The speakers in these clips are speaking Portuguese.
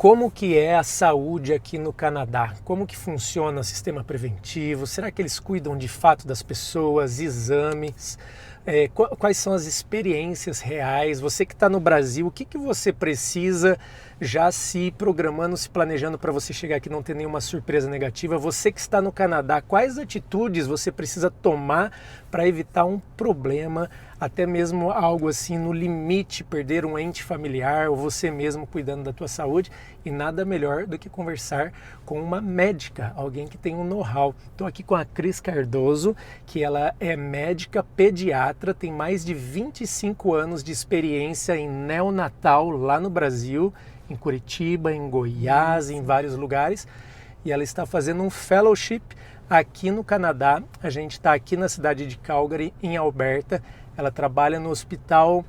Como que é a saúde aqui no Canadá? Como que funciona o sistema preventivo? Será que eles cuidam de fato das pessoas, exames? Quais são as experiências reais? Você que está no Brasil, o que você precisa já se programando, se planejando para você chegar aqui e não ter nenhuma surpresa negativa? Você que está no Canadá, quais atitudes você precisa tomar para evitar um problema, até mesmo algo assim no limite, perder um ente familiar ou você mesmo cuidando da tua saúde? E nada melhor do que conversar com uma médica, alguém que tem um know-how. Estou aqui com a Cris Cardoso, que ela é médica pediatra, tem mais de 25 anos de experiência em neonatal lá no Brasil, em Curitiba, em Goiás, em vários lugares. E ela está fazendo um fellowship aqui no Canadá. A gente está aqui na cidade de Calgary, em Alberta. Ela trabalha no hospital,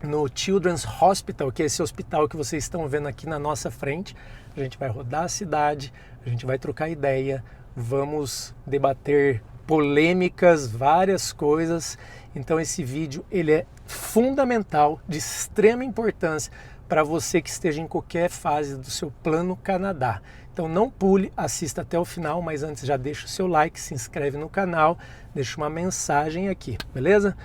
no Children's Hospital, que é esse hospital que vocês estão vendo aqui na nossa frente. A gente vai rodar a cidade, a gente vai trocar ideia, vamos debater polêmicas, várias coisas. Então esse vídeo ele é fundamental, de extrema importância para você que esteja em qualquer fase do seu plano Canadá. Então não pule, assista até o final, mas antes já deixa o seu like, se inscreve no canal, deixa uma mensagem aqui, beleza?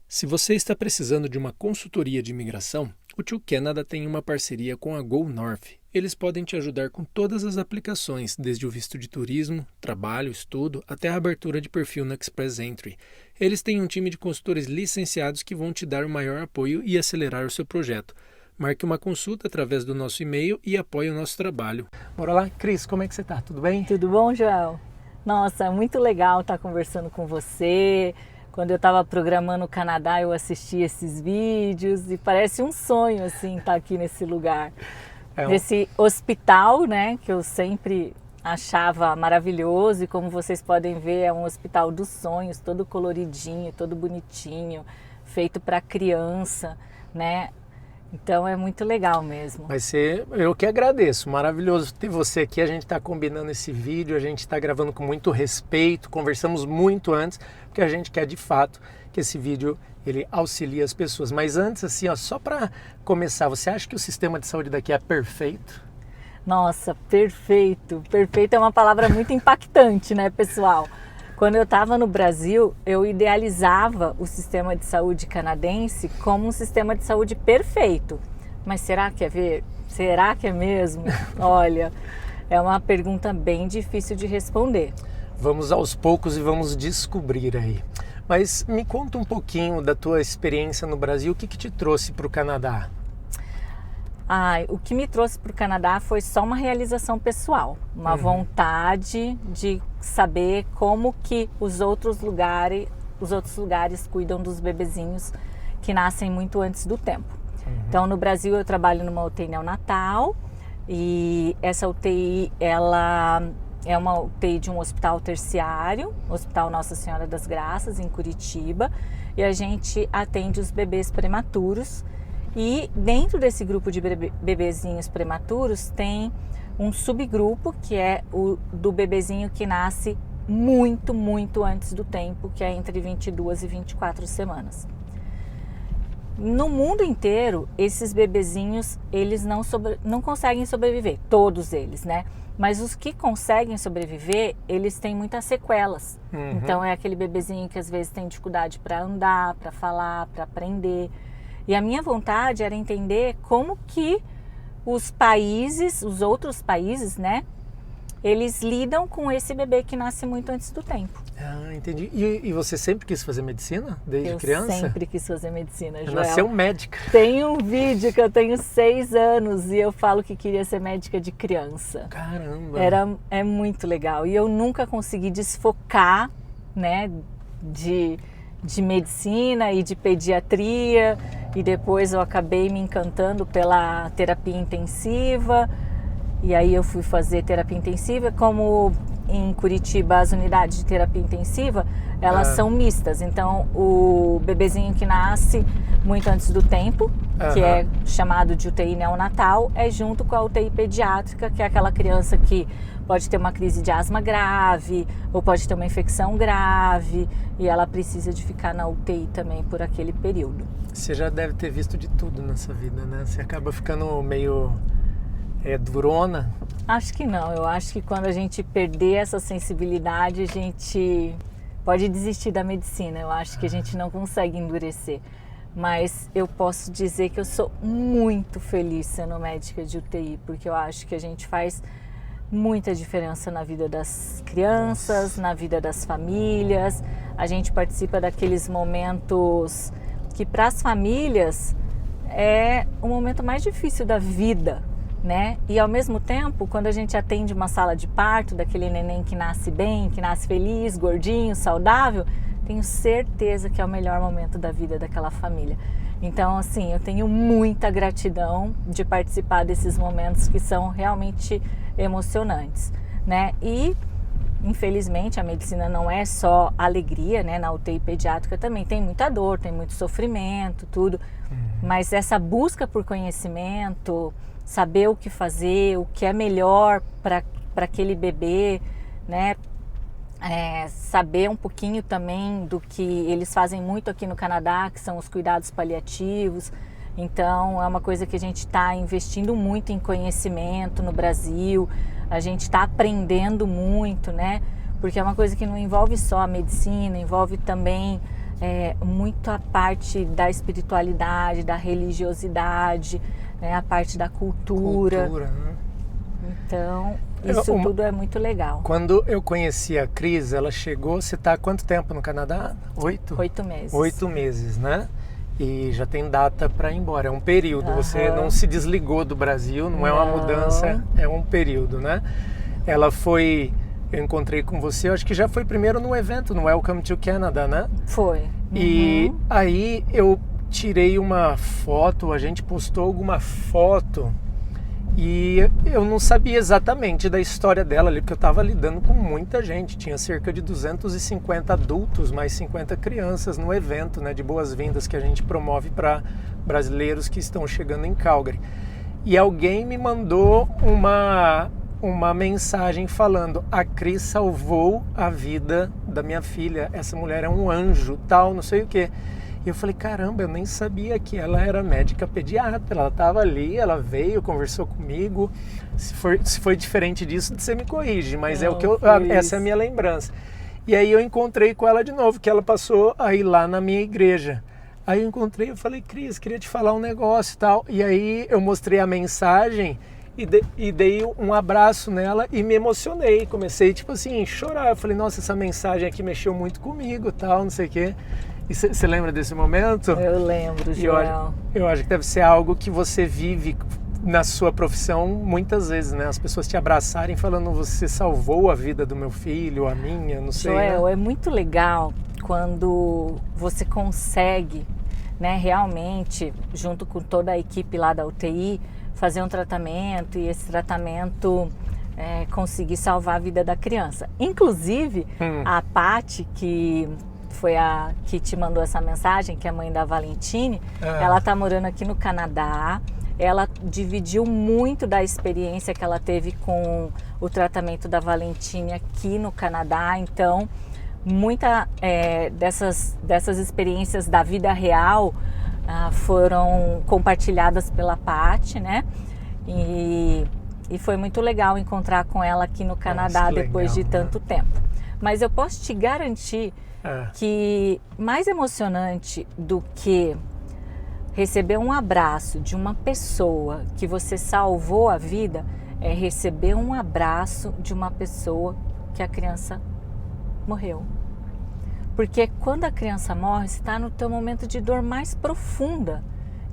Se você está precisando de uma consultoria de imigração, o Tio Canada tem uma parceria com a Go North. Eles podem te ajudar com todas as aplicações, desde o visto de turismo, trabalho, estudo, até a abertura de perfil no Express Entry. Eles têm um time de consultores licenciados que vão te dar o maior apoio e acelerar o seu projeto. Marque uma consulta através do nosso e-mail e apoie o nosso trabalho. Bora lá, Cris, como é que você está? Tudo bem? Tudo bom, Joel? Nossa, muito legal estar conversando com você. Quando eu estava programando o Canadá, eu assisti esses vídeos e parece um sonho, assim, estar aqui nesse lugar. Nesse hospital, né, que eu sempre achava maravilhoso e como vocês podem ver, é um hospital dos sonhos, todo coloridinho, todo bonitinho, feito para criança, né? Então é muito legal mesmo. Vai ser, eu que agradeço, maravilhoso ter você aqui, a gente está combinando esse vídeo, a gente está gravando com muito respeito, conversamos muito antes, porque a gente quer de fato que esse vídeo ele auxilie as pessoas. Mas antes, assim, ó, só para começar, você acha que o sistema de saúde daqui é perfeito? Nossa, perfeito, perfeito é uma palavra muito impactante, né, pessoal? Quando eu estava no Brasil, eu idealizava o sistema de saúde canadense como um sistema de saúde perfeito. Mas será que é ver? Será que é mesmo? Olha, é uma pergunta bem difícil de responder. Vamos aos poucos e vamos descobrir aí. Mas me conta um pouquinho da tua experiência no Brasil, o que te trouxe para o Canadá? O que me trouxe para o Canadá foi só uma realização pessoal, uma vontade de saber como que os outros lugares cuidam dos bebezinhos que nascem muito antes do tempo. Então no Brasil eu trabalho numa UTI neonatal e essa UTI ela é uma UTI de um hospital terciário, Hospital Nossa Senhora das Graças, em Curitiba, e a gente atende os bebês prematuros. E dentro desse grupo de bebezinhos prematuros tem um subgrupo que é o do bebezinho que nasce muito, muito antes do tempo, que é entre 22 e 24 semanas. No mundo inteiro, esses bebezinhos, eles não conseguem sobreviver, todos eles, né? Mas os que conseguem sobreviver, eles têm muitas sequelas. Então é aquele bebezinho que às vezes tem dificuldade para andar, para falar, para aprender. E a minha vontade era entender como que os outros países, né, eles lidam com esse bebê que nasce muito antes do tempo. Entendi. E você sempre quis fazer medicina desde criança? Eu sempre quis fazer medicina, Joel. Nasceu médica. Tem um vídeo que eu tenho 6 anos e eu falo que queria ser médica de criança. Caramba! É muito legal. E eu nunca consegui desfocar, né, de medicina e de pediatria, e depois eu acabei me encantando pela terapia intensiva, e aí eu fui fazer terapia intensiva. Como em Curitiba as unidades de terapia intensiva, elas são mistas, então o bebezinho que nasce muito antes do tempo, que é chamado de UTI neonatal, é junto com a UTI pediátrica, que é aquela criança que pode ter uma crise de asma grave, ou pode ter uma infecção grave, e ela precisa de ficar na UTI também por aquele período. Você já deve ter visto de tudo nessa vida, né? Você acaba ficando meio durona. Acho que não, eu acho que quando a gente perder essa sensibilidade, a gente pode desistir da medicina. Eu acho que a gente não consegue endurecer. Mas eu posso dizer que eu sou muito feliz sendo médica de UTI, porque eu acho que a gente faz muita diferença na vida das crianças, na vida das famílias. A gente participa daqueles momentos que para as famílias é o momento mais difícil da vida, né? E ao mesmo tempo, quando a gente atende uma sala de parto daquele neném que nasce bem, que nasce feliz, gordinho, saudável, tenho certeza que é o melhor momento da vida daquela família. Então, assim, eu tenho muita gratidão de participar desses momentos que são realmente emocionantes, né? E, infelizmente, a medicina não é só alegria, né? Na UTI pediátrica também tem muita dor, tem muito sofrimento, tudo. Mas essa busca por conhecimento, saber o que fazer, o que é melhor para aquele bebê, né? Saber um pouquinho também do que eles fazem muito aqui no Canadá, que são os cuidados paliativos. Então é uma coisa que a gente está investindo muito em conhecimento no Brasil, a gente está aprendendo muito, né? Porque é uma coisa que não envolve só a medicina, envolve também muito a parte da espiritualidade, da religiosidade, né? A parte da cultura. Né? Então, isso tudo é muito legal. Quando eu conheci a Cris, ela chegou... Você está há quanto tempo no Canadá? 8 meses. 8 meses, né? E já tem data para ir embora. É um período. Você não se desligou do Brasil, não é uma mudança, é um período, né? Ela foi... Eu encontrei com você, eu acho que já foi primeiro no evento, no Welcome to Canada, né? Foi. E aí eu tirei uma foto, a gente postou alguma foto... E eu não sabia exatamente da história dela ali, porque eu estava lidando com muita gente. Tinha cerca de 250 adultos, mais 50 crianças no evento, né, de boas-vindas que a gente promove para brasileiros que estão chegando em Calgary. E alguém me mandou uma mensagem falando: a Cris salvou a vida da minha filha, essa mulher é um anjo, tal, não sei o quê. E eu falei, caramba, eu nem sabia que ela era médica pediatra, ela estava ali, ela veio, conversou comigo. Se foi diferente disso, você me corrige, mas não, essa é a minha lembrança. E aí eu encontrei com ela de novo, que ela passou a ir lá na minha igreja. Aí eu encontrei, eu falei, Cris, queria te falar um negócio e tal. E aí eu mostrei a mensagem e dei um abraço nela e me emocionei. Comecei, tipo assim, chorar. Eu falei, nossa, essa mensagem aqui mexeu muito comigo, tal, não sei o quê. E você lembra desse momento? Eu lembro, Joel. Eu acho que deve ser algo que você vive na sua profissão muitas vezes, né? As pessoas te abraçarem falando, você salvou a vida do meu filho, a minha, não sei. Joel, né? É muito legal quando você consegue, né, realmente, junto com toda a equipe lá da UTI, fazer um tratamento e esse tratamento conseguir salvar a vida da criança. Inclusive, a Paty, que foi a que te mandou essa mensagem, que é a mãe da Valentine, ela tá morando aqui no Canadá. Ela dividiu muito da experiência que ela teve com o tratamento da Valentine aqui no Canadá. Então, muita dessas experiências da vida real foram compartilhadas pela Paty, né? E foi muito legal encontrar com ela aqui no Canadá depois de tanto tempo. Mas eu posso te garantir que mais emocionante do que receber um abraço de uma pessoa que você salvou a vida é receber um abraço de uma pessoa que a criança morreu. Porque quando a criança morre, você está no teu momento de dor mais profunda.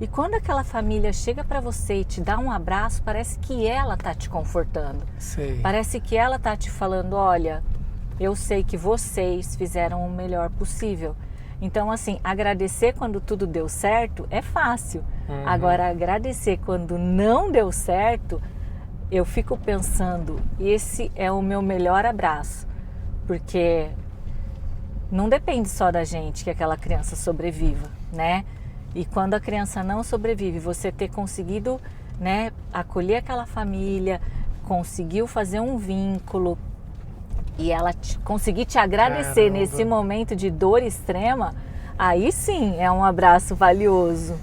E quando aquela família chega para você e te dá um abraço, parece que ela está te confortando. Sei. Parece que ela está te falando, olha, eu sei que vocês fizeram o melhor possível. Então, assim, agradecer quando tudo deu certo é fácil. Agora, agradecer quando não deu certo, eu fico pensando, esse é o meu melhor abraço. Porque não depende só da gente que aquela criança sobreviva, né? E quando a criança não sobrevive, você ter conseguido, né, acolher aquela família conseguiu fazer um vínculo e ela conseguir te agradecer nesse momento de dor extrema, aí sim é um abraço valioso.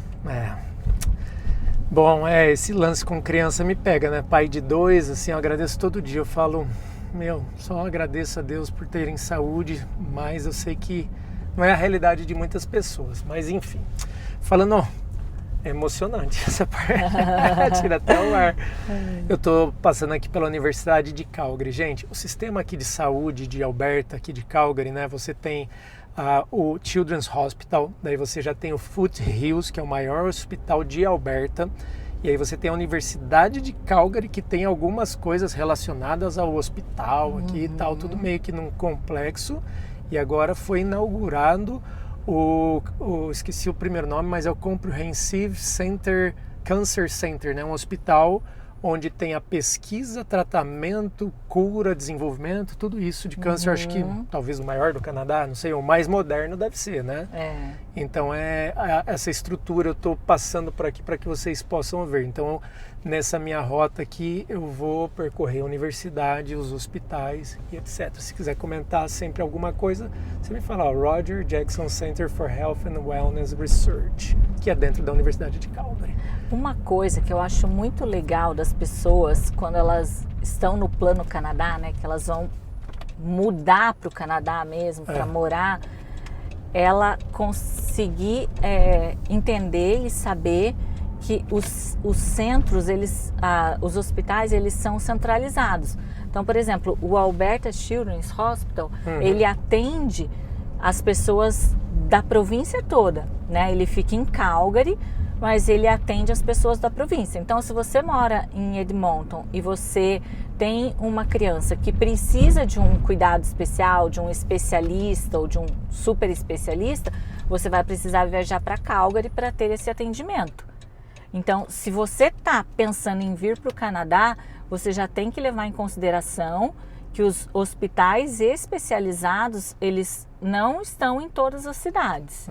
Bom, esse lance com criança me pega, né? Pai de 2, assim, eu agradeço todo dia. Eu falo, só agradeço a Deus por terem saúde, mas eu sei que não é a realidade de muitas pessoas. Mas enfim, falando, é emocionante essa parte, tira até o ar. Eu tô passando aqui pela Universidade de Calgary. Gente, o sistema aqui de saúde de Alberta, aqui de Calgary, né? Você tem o Children's Hospital, daí você já tem o Foothills, que é o maior hospital de Alberta, e aí você tem a Universidade de Calgary, que tem algumas coisas relacionadas ao hospital aqui e tal, tudo meio que num complexo, e agora foi inaugurado esqueci o primeiro nome, mas é o Comprehensive Cancer Center, né? Um hospital onde tem a pesquisa, tratamento, cura, desenvolvimento, tudo isso de câncer. Acho que talvez o maior do Canadá, não sei, o mais moderno deve ser, né? Então essa estrutura eu estou passando por aqui para que vocês possam ver. Então nessa minha rota aqui eu vou percorrer a universidade, os hospitais e etc. Se quiser comentar sempre alguma coisa, você me fala, Roger Jackson Center for Health and Wellness Research, que é dentro da Universidade de Calgary. Uma coisa que eu acho muito legal das pessoas quando elas estão no Plano Canadá, né, que elas vão mudar para o Canadá mesmo, para morar, ela conseguir entender e saber que os centros, os hospitais, eles são centralizados. Então, por exemplo, o Alberta Children's Hospital, ele atende as pessoas da província toda, né? Ele fica em Calgary, mas ele atende as pessoas da província. Então, se você mora em Edmonton e você tem uma criança que precisa de um cuidado especial, de um especialista ou de um super especialista, você vai precisar viajar para Calgary para ter esse atendimento. Então, se você está pensando em vir para o Canadá, você já tem que levar em consideração que os hospitais especializados, eles não estão em todas as cidades.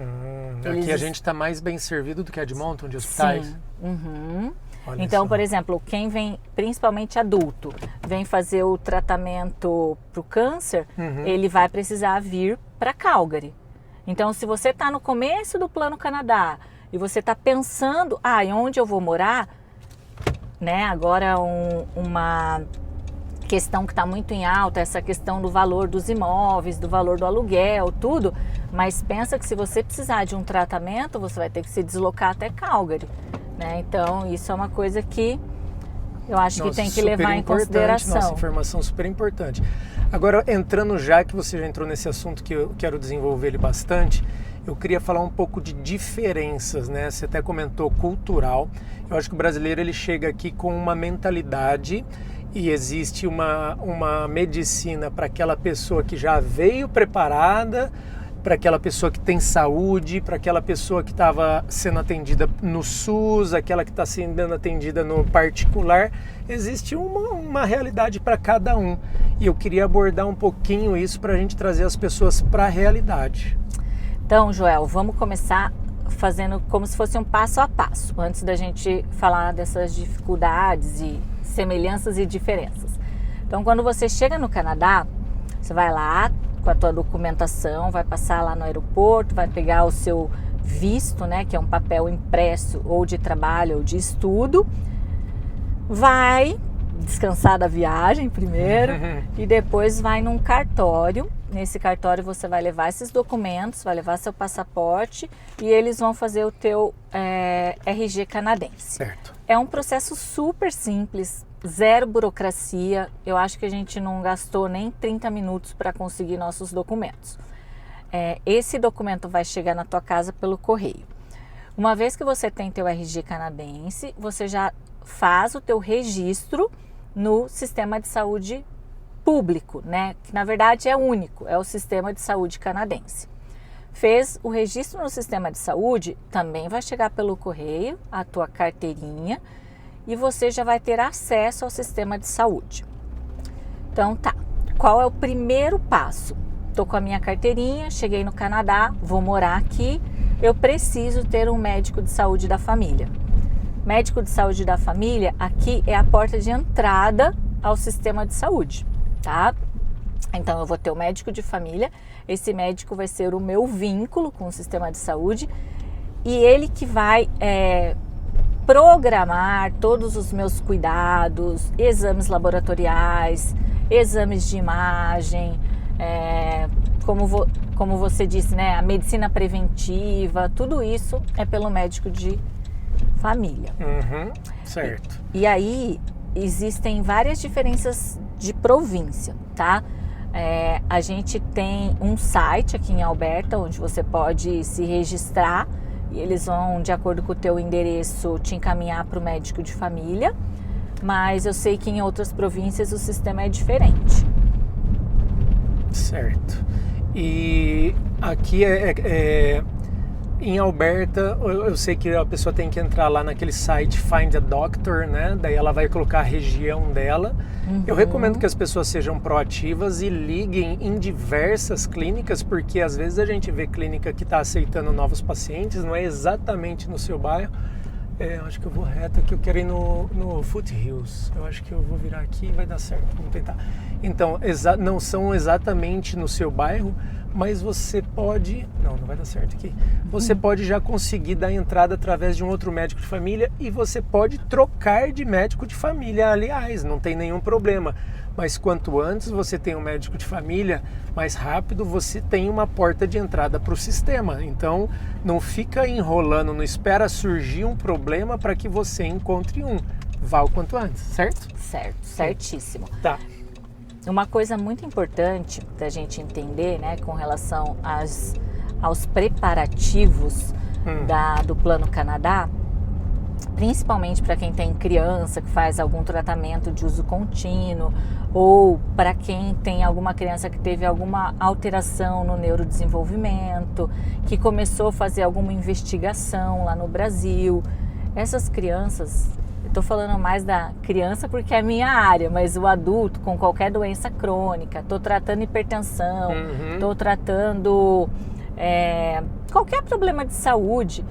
Aqui a gente está mais bem servido do que Edmonton de hospitais? Sim. Então, por exemplo, quem vem, principalmente adulto, vem fazer o tratamento para o câncer, ele vai precisar vir para Calgary. Então, se você está no começo do Plano Canadá e você está pensando, em onde eu vou morar, né? Agora uma questão que está muito em alta, essa questão do valor dos imóveis, do valor do aluguel, tudo, mas pensa que se você precisar de um tratamento, você vai ter que se deslocar até Calgary, né? Então, isso é uma coisa que eu acho que tem que levar em consideração. Nossa, informação super importante. Agora, entrando já, que você já entrou nesse assunto que eu quero desenvolver ele bastante, eu queria falar um pouco de diferenças, né? Você até comentou cultural. Eu acho que o brasileiro, ele chega aqui com uma mentalidade e existe uma medicina para aquela pessoa que já veio preparada, para aquela pessoa que tem saúde, para aquela pessoa que estava sendo atendida no SUS, aquela que está sendo atendida no particular. Existe uma realidade para cada um. E eu queria abordar um pouquinho isso para a gente trazer as pessoas para a realidade. Então, Joel, vamos começar fazendo como se fosse um passo a passo, antes da gente falar dessas dificuldades e semelhanças e diferenças. Então, quando você chega no Canadá, você vai lá com a tua documentação, vai passar lá no aeroporto, vai pegar o seu visto, né, que é um papel impresso ou de trabalho ou de estudo, vai descansar da viagem primeiro e depois vai num cartório. Nesse cartório você vai levar esses documentos, vai levar seu passaporte e eles vão fazer o teu RG canadense. Certo. É um processo super simples, zero burocracia. Eu acho que a gente não gastou nem 30 minutos para conseguir nossos documentos. Esse documento vai chegar na tua casa pelo correio. Uma vez que você tem teu RG canadense, você já faz o teu registro no sistema de saúde público, né? Que na verdade é único, é o sistema de saúde canadense. Fez o registro no sistema de saúde, também vai chegar pelo correio a tua carteirinha e você já vai ter acesso ao sistema de saúde. Então tá, qual é o primeiro passo? Tô com a minha carteirinha, cheguei no Canadá, vou morar aqui, eu preciso ter um médico de saúde da família. Médico de saúde da família, aqui é a porta de entrada ao sistema de saúde, tá? Então eu vou ter o médico de família, esse médico vai ser o meu vínculo com o sistema de saúde e ele que vai programar todos os meus cuidados, exames laboratoriais, exames de imagem, como você disse, né, a medicina preventiva, tudo isso é pelo médico de família. Certo. E aí existem várias diferenças de província, tá? A gente tem um site aqui em Alberta onde você pode se registrar e eles vão, de acordo com o teu endereço, te encaminhar para o médico de família, mas eu sei que em outras províncias o sistema é diferente. Certo. E aqui em Alberta, eu sei que a pessoa tem que entrar lá naquele site Find a Doctor, né? Daí ela vai colocar a região dela. Eu recomendo que as pessoas sejam proativas e liguem em diversas clínicas, porque às vezes a gente vê clínica que está aceitando novos pacientes, não é exatamente no seu bairro. Eu acho que eu vou reto aqui, eu quero ir no Foothills. Eu acho que eu vou virar aqui e vai dar certo, vamos tentar. Então, não são exatamente no seu bairro, mas você pode... Não vai dar certo aqui. Você pode já conseguir dar entrada através de um outro médico de família e você pode trocar de médico de família, aliás, não tem nenhum problema. Mas quanto antes você tem um médico de família, mais rápido você tem uma porta de entrada para o sistema. Então, não fica enrolando, não espera surgir um problema para que você encontre um. Vá o quanto antes, certo? Certo, certíssimo. Tá. Uma coisa muito importante da gente entender, né, com relação aos preparativos do Plano Canadá, principalmente para quem tem criança que faz algum tratamento de uso contínuo ou para quem tem alguma criança que teve alguma alteração no neurodesenvolvimento, que começou a fazer alguma investigação lá no Brasil. Essas crianças, eu estou falando mais da criança porque é a minha área, mas o adulto com qualquer doença crônica, estou tratando hipertensão, estou tratando qualquer problema de saúde,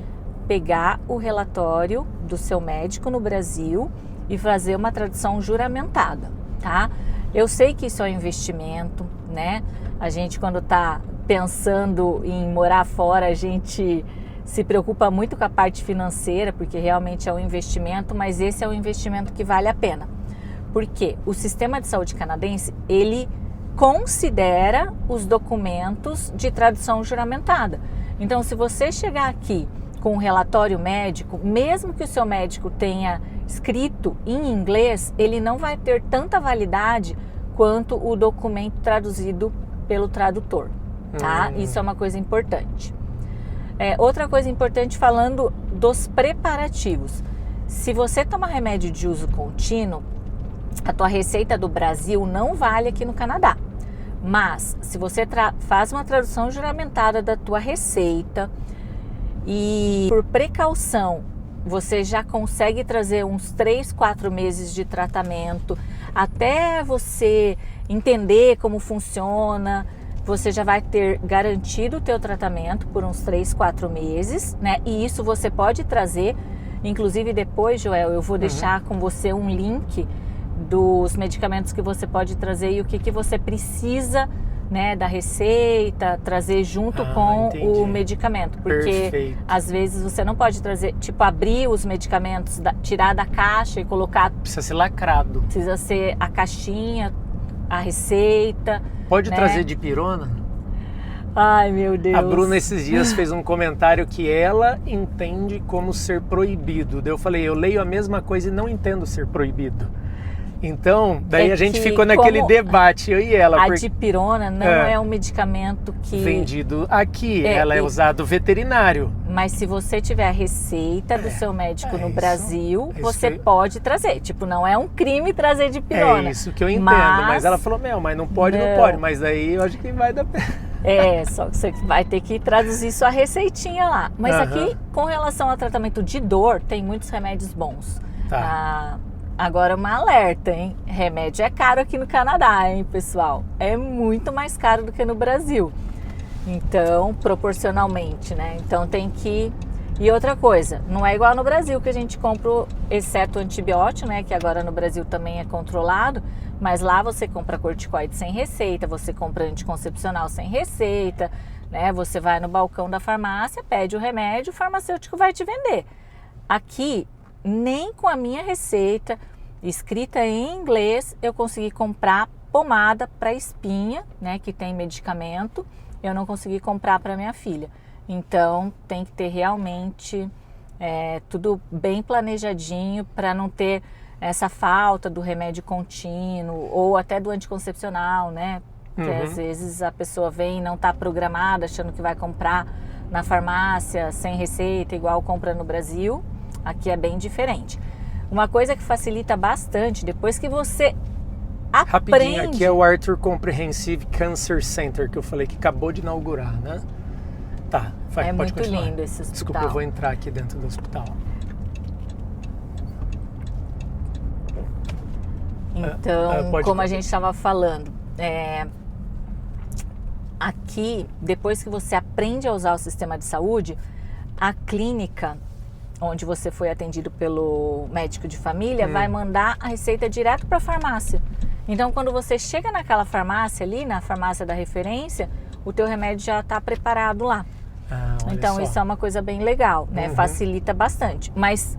pegar o relatório do seu médico no Brasil e fazer uma tradução juramentada, tá? Eu sei que isso é um investimento, né? A gente, quando está pensando em morar fora, a gente se preocupa muito com a parte financeira, porque realmente é um investimento, mas esse é um investimento que vale a pena. Porque o sistema de saúde canadense, ele considera os documentos de tradução juramentada. Então, se você chegar aqui com um relatório médico, mesmo que o seu médico tenha escrito em inglês, ele não vai ter tanta validade quanto o documento traduzido pelo tradutor, tá? Isso é uma coisa importante. Outra coisa importante, falando dos preparativos. Se você toma remédio de uso contínuo, a tua receita do Brasil não vale aqui no Canadá. Mas, se você faz uma tradução juramentada da tua receita e, por precaução, você já consegue trazer uns 3, 4 meses de tratamento, até você entender como funciona, você já vai ter garantido o teu tratamento por uns 3, 4 meses, né? E isso você pode trazer, inclusive depois, Joel, eu vou deixar com você um link dos medicamentos que você pode trazer e o que você precisa, né, da receita, trazer junto com o medicamento, porque às vezes você não pode trazer, tipo, abrir os medicamentos, tirar da caixa e colocar. Precisa ser lacrado. Precisa ser a caixinha, a receita. Pode né? trazer dipirona? Ai, meu Deus. A Bruna esses dias fez um comentário que ela entende como ser proibido. Daí eu falei, eu leio a mesma coisa e não entendo ser proibido. Então, daí a gente ficou naquele debate, eu e ela. A dipirona não é um medicamento que... vendido aqui, ela é usado veterinário. Mas se você tiver a receita do seu médico no Brasil, você pode trazer. Tipo, não é um crime trazer dipirona. É isso que eu entendo, mas ela falou, mas não pode, não pode. Mas daí eu acho que vai dar pena. Só que você vai ter que traduzir sua receitinha lá. Mas aqui, com relação ao tratamento de dor, tem muitos remédios bons. Tá. Agora, uma alerta, hein? Remédio é caro aqui no Canadá, hein, pessoal? É muito mais caro do que no Brasil. Então, proporcionalmente, né? Então, tem que E outra coisa, não é igual no Brasil que a gente compra, exceto o antibiótico, né? Que agora no Brasil também é controlado, mas lá você compra corticoide sem receita, você compra anticoncepcional sem receita, né? Você vai no balcão da farmácia, pede o remédio, o farmacêutico vai te vender. Aqui, nem com a minha receita, escrita em inglês, eu consegui comprar pomada para espinha, né? Que tem medicamento, eu não consegui comprar para minha filha. Então, tem que ter realmente tudo bem planejadinho para não ter essa falta do remédio contínuo ou até do anticoncepcional, né? Porque às vezes a pessoa vem e não está programada, achando que vai comprar na farmácia sem receita, igual compra no Brasil. Aqui é bem diferente. Uma coisa que facilita bastante, depois que você aprende... Rapidinho, aqui é o Arthur Comprehensive Cancer Center, que eu falei que acabou de inaugurar, né? Tá, pode muito continuar. lindo esse hospital. Desculpa, eu vou entrar aqui dentro do hospital. Então, como a gente estava falando, aqui, depois que você aprende a usar o sistema de saúde, a clínica onde você foi atendido pelo médico de família vai mandar a receita direto para a farmácia. Então, quando você chega naquela farmácia ali, na farmácia da referência, o teu remédio já está preparado lá. Então, isso é uma coisa bem legal, né? Facilita bastante. Mas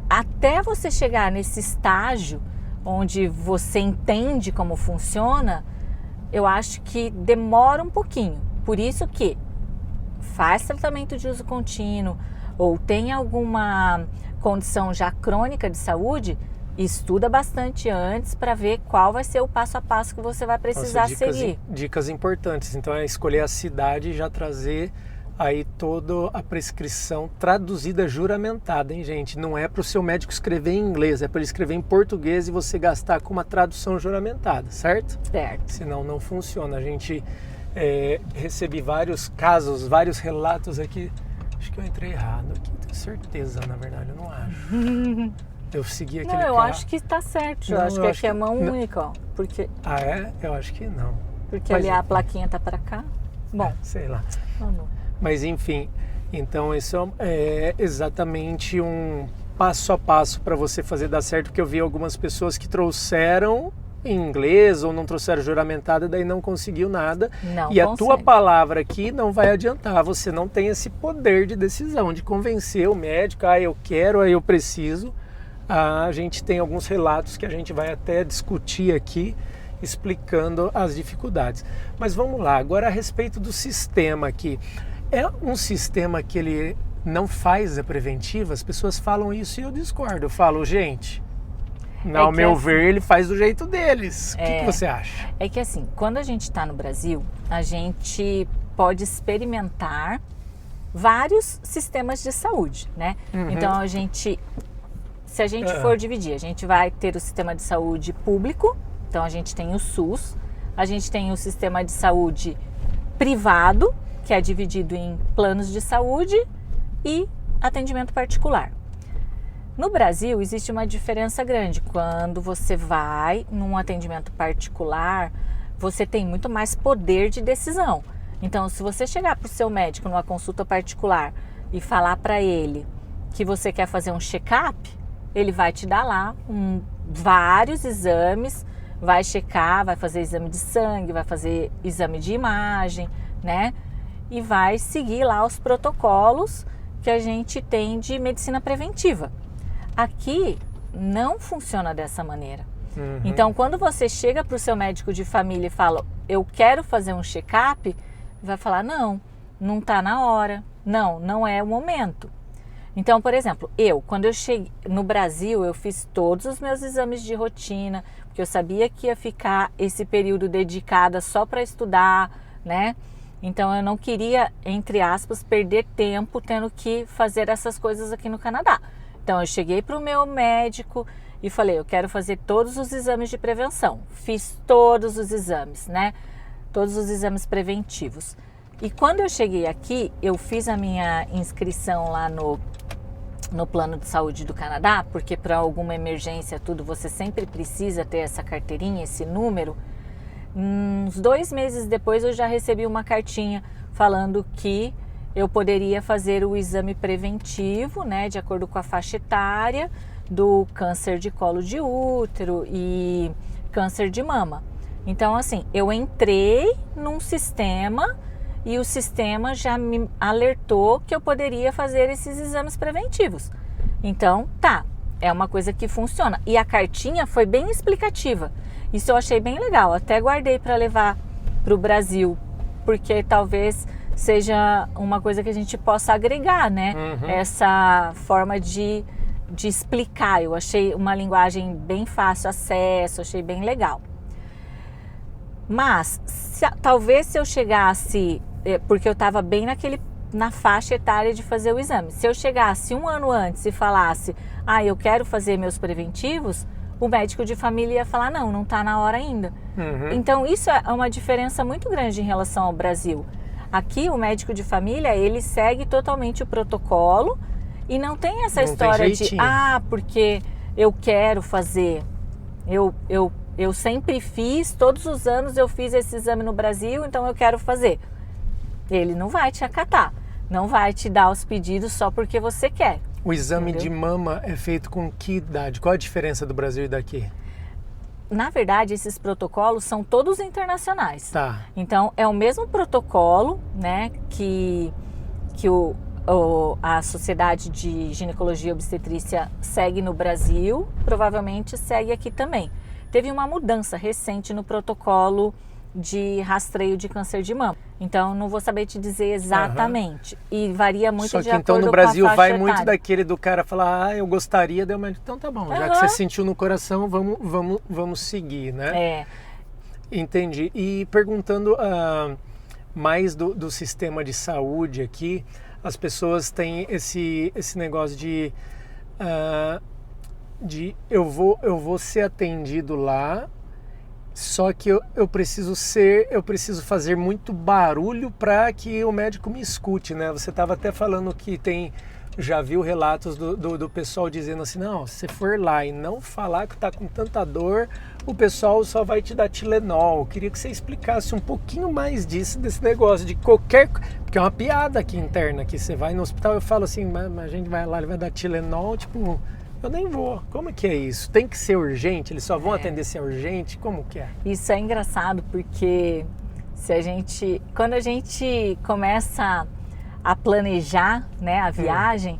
até você chegar nesse estágio onde você entende como funciona, eu acho que demora um pouquinho. Por isso que faz tratamento de uso contínuo ou tem alguma condição já crônica de saúde, estuda bastante antes para ver qual vai ser o passo a passo que você vai precisar seguir. Dicas importantes. Então é escolher a cidade e já trazer aí toda a prescrição traduzida, juramentada, hein, gente? Não é para o seu médico escrever em inglês, é para ele escrever em português e você gastar com uma tradução juramentada, certo? Certo. Senão não funciona. A gente recebi vários casos, vários relatos aqui. Acho que eu entrei errado aqui, tenho certeza, na verdade, eu não acho. Eu segui aquele Não, eu acho que está certo. Eu acho que aqui é mão única, ó. Porque... Ah, é? Eu acho que não. Porque ali a plaquinha tá para cá. Bom, sei lá. Não. Mas enfim, então isso é exatamente um passo a passo para você fazer dar certo, porque eu vi algumas pessoas que trouxeram em inglês ou não trouxeram juramentada, daí não conseguiu nada. Não e consegue. A tua palavra aqui não vai adiantar, você não tem esse poder de decisão, de convencer o médico, eu quero, eu preciso. A gente tem alguns relatos que a gente vai até discutir aqui, explicando as dificuldades. Mas vamos lá, agora a respeito do sistema aqui. É um sistema que ele não faz a preventiva? As pessoas falam isso e eu discordo. Eu falo, gente, ao meu ver, ele faz do jeito deles. O que você acha? É que assim, quando a gente está no Brasil, a gente pode experimentar vários sistemas de saúde, né? Então se a gente for dividir, a gente vai ter o sistema de saúde público, então a gente tem o SUS, a gente tem o sistema de saúde privado, que é dividido em planos de saúde e atendimento particular. No Brasil, existe uma diferença grande. Quando você vai num atendimento particular, você tem muito mais poder de decisão. Então, se você chegar para o seu médico numa consulta particular e falar para ele que você quer fazer um check-up, ele vai te dar lá vários exames, vai checar, vai fazer exame de sangue, vai fazer exame de imagem, né? E vai seguir lá os protocolos que a gente tem de medicina preventiva. Aqui não funciona dessa maneira. Então, quando você chega para o seu médico de família e fala, eu quero fazer um check-up, vai falar, não está na hora, não é o momento. Então, por exemplo, quando eu cheguei no Brasil, eu fiz todos os meus exames de rotina, porque eu sabia que ia ficar esse período dedicada só para estudar, né? Então, eu não queria, entre aspas, perder tempo tendo que fazer essas coisas aqui no Canadá. Então, eu cheguei para o meu médico e falei, eu quero fazer todos os exames de prevenção. Fiz todos os exames, né? Todos os exames preventivos. E quando eu cheguei aqui, eu fiz a minha inscrição lá no plano de saúde do Canadá, porque para alguma emergência, você sempre precisa ter essa carteirinha, esse número. Uns 2 meses depois eu já recebi uma cartinha falando que eu poderia fazer o exame preventivo, né, de acordo com a faixa etária, do câncer de colo de útero e câncer de mama. Então, assim, eu entrei num sistema e o sistema já me alertou que eu poderia fazer esses exames preventivos. Então, é uma coisa que funciona. E a cartinha foi bem explicativa. Isso eu achei bem legal. Até guardei para levar para o Brasil, porque talvez seja uma coisa que a gente possa agregar, né? Essa forma de explicar. Eu achei uma linguagem bem fácil acesso, achei bem legal. Mas, talvez se eu chegasse, porque eu estava bem na faixa etária de fazer o exame, se eu chegasse 1 ano antes e falasse, eu quero fazer meus preventivos, o médico de família ia falar, não está na hora ainda. Então, isso é uma diferença muito grande em relação ao Brasil. Aqui, o médico de família, ele segue totalmente o protocolo e não tem essa história de, porque eu quero fazer, eu sempre fiz, todos os anos eu fiz esse exame no Brasil, então eu quero fazer. Ele não vai te acatar, não vai te dar os pedidos só porque você quer. O exame de mama é feito com que idade? Qual a diferença do Brasil e daqui? Na verdade, esses protocolos são todos internacionais. Tá. Então, é o mesmo protocolo, né, que a Sociedade de Ginecologia e Obstetrícia segue no Brasil, provavelmente segue aqui também. Teve uma mudança recente no protocolo de rastreio de câncer de mama. Então, não vou saber te dizer exatamente. E varia muito de acordo com a faixa etária. Só que então no Brasil vai muito daquele do cara falar, eu gostaria, deu médico. Então tá bom, já que você sentiu no coração, vamos seguir, né? Entendi. E perguntando mais do sistema de saúde aqui, as pessoas têm esse negócio de eu vou ser atendido lá, só que eu preciso fazer muito barulho para que o médico me escute, né? Você estava até falando que já viu relatos do pessoal dizendo assim, não, se você for lá e não falar que está com tanta dor, o pessoal só vai te dar Tilenol. Eu queria que você explicasse um pouquinho mais desse negócio, de qualquer... Porque é uma piada aqui interna, que você vai no hospital, eu falo assim, mas a gente vai lá, ele vai dar Tilenol, tipo... Eu nem vou. Como que é isso? Tem que ser urgente? Eles só vão atender se é urgente? Como que é? Isso é engraçado porque quando a gente começa a planejar, né, a viagem,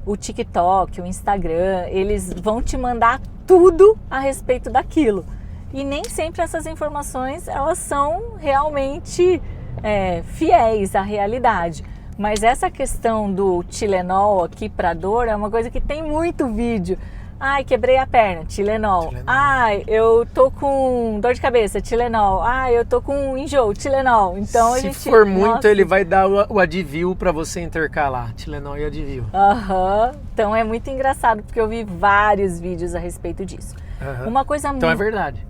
o TikTok, o Instagram, eles vão te mandar tudo a respeito daquilo. E nem sempre essas informações elas são realmente fiéis à realidade. Mas essa questão do Tilenol aqui para dor é uma coisa que tem muito vídeo. Ai, quebrei a perna, Tilenol. Ai, eu tô com dor de cabeça, Tilenol. Ai, eu tô com enjoo, Tilenol. Então Se for muito, ele vai dar o Advil para você intercalar, Tilenol e Advil. Então é muito engraçado porque eu vi vários vídeos a respeito disso. Uma coisa então é verdade.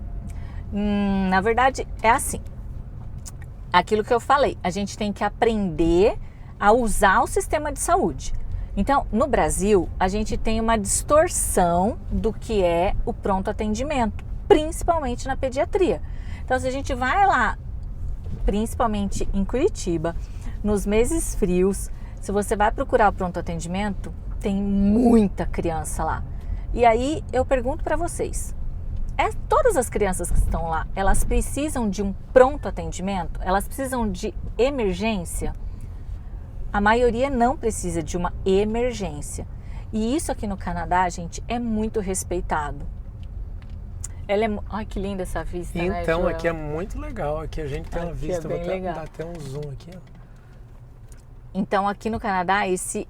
Na verdade é assim. Aquilo que eu falei, a gente tem que aprender a usar o sistema de saúde. Então, no Brasil, a gente tem uma distorção do que é o pronto atendimento, principalmente na pediatria. Então, se a gente vai lá, principalmente em Curitiba, nos meses frios, se você vai procurar o pronto atendimento, tem muita criança lá. E aí, eu pergunto para vocês, todas as crianças que estão lá, elas precisam de um pronto atendimento? Elas precisam de emergência? A maioria não precisa de uma emergência. E isso aqui no Canadá, gente, é muito respeitado. Ai, que linda essa vista, né, então, aqui é muito legal. Aqui a gente tem uma vista, vou dar até um zoom aqui. Então, aqui no Canadá, esse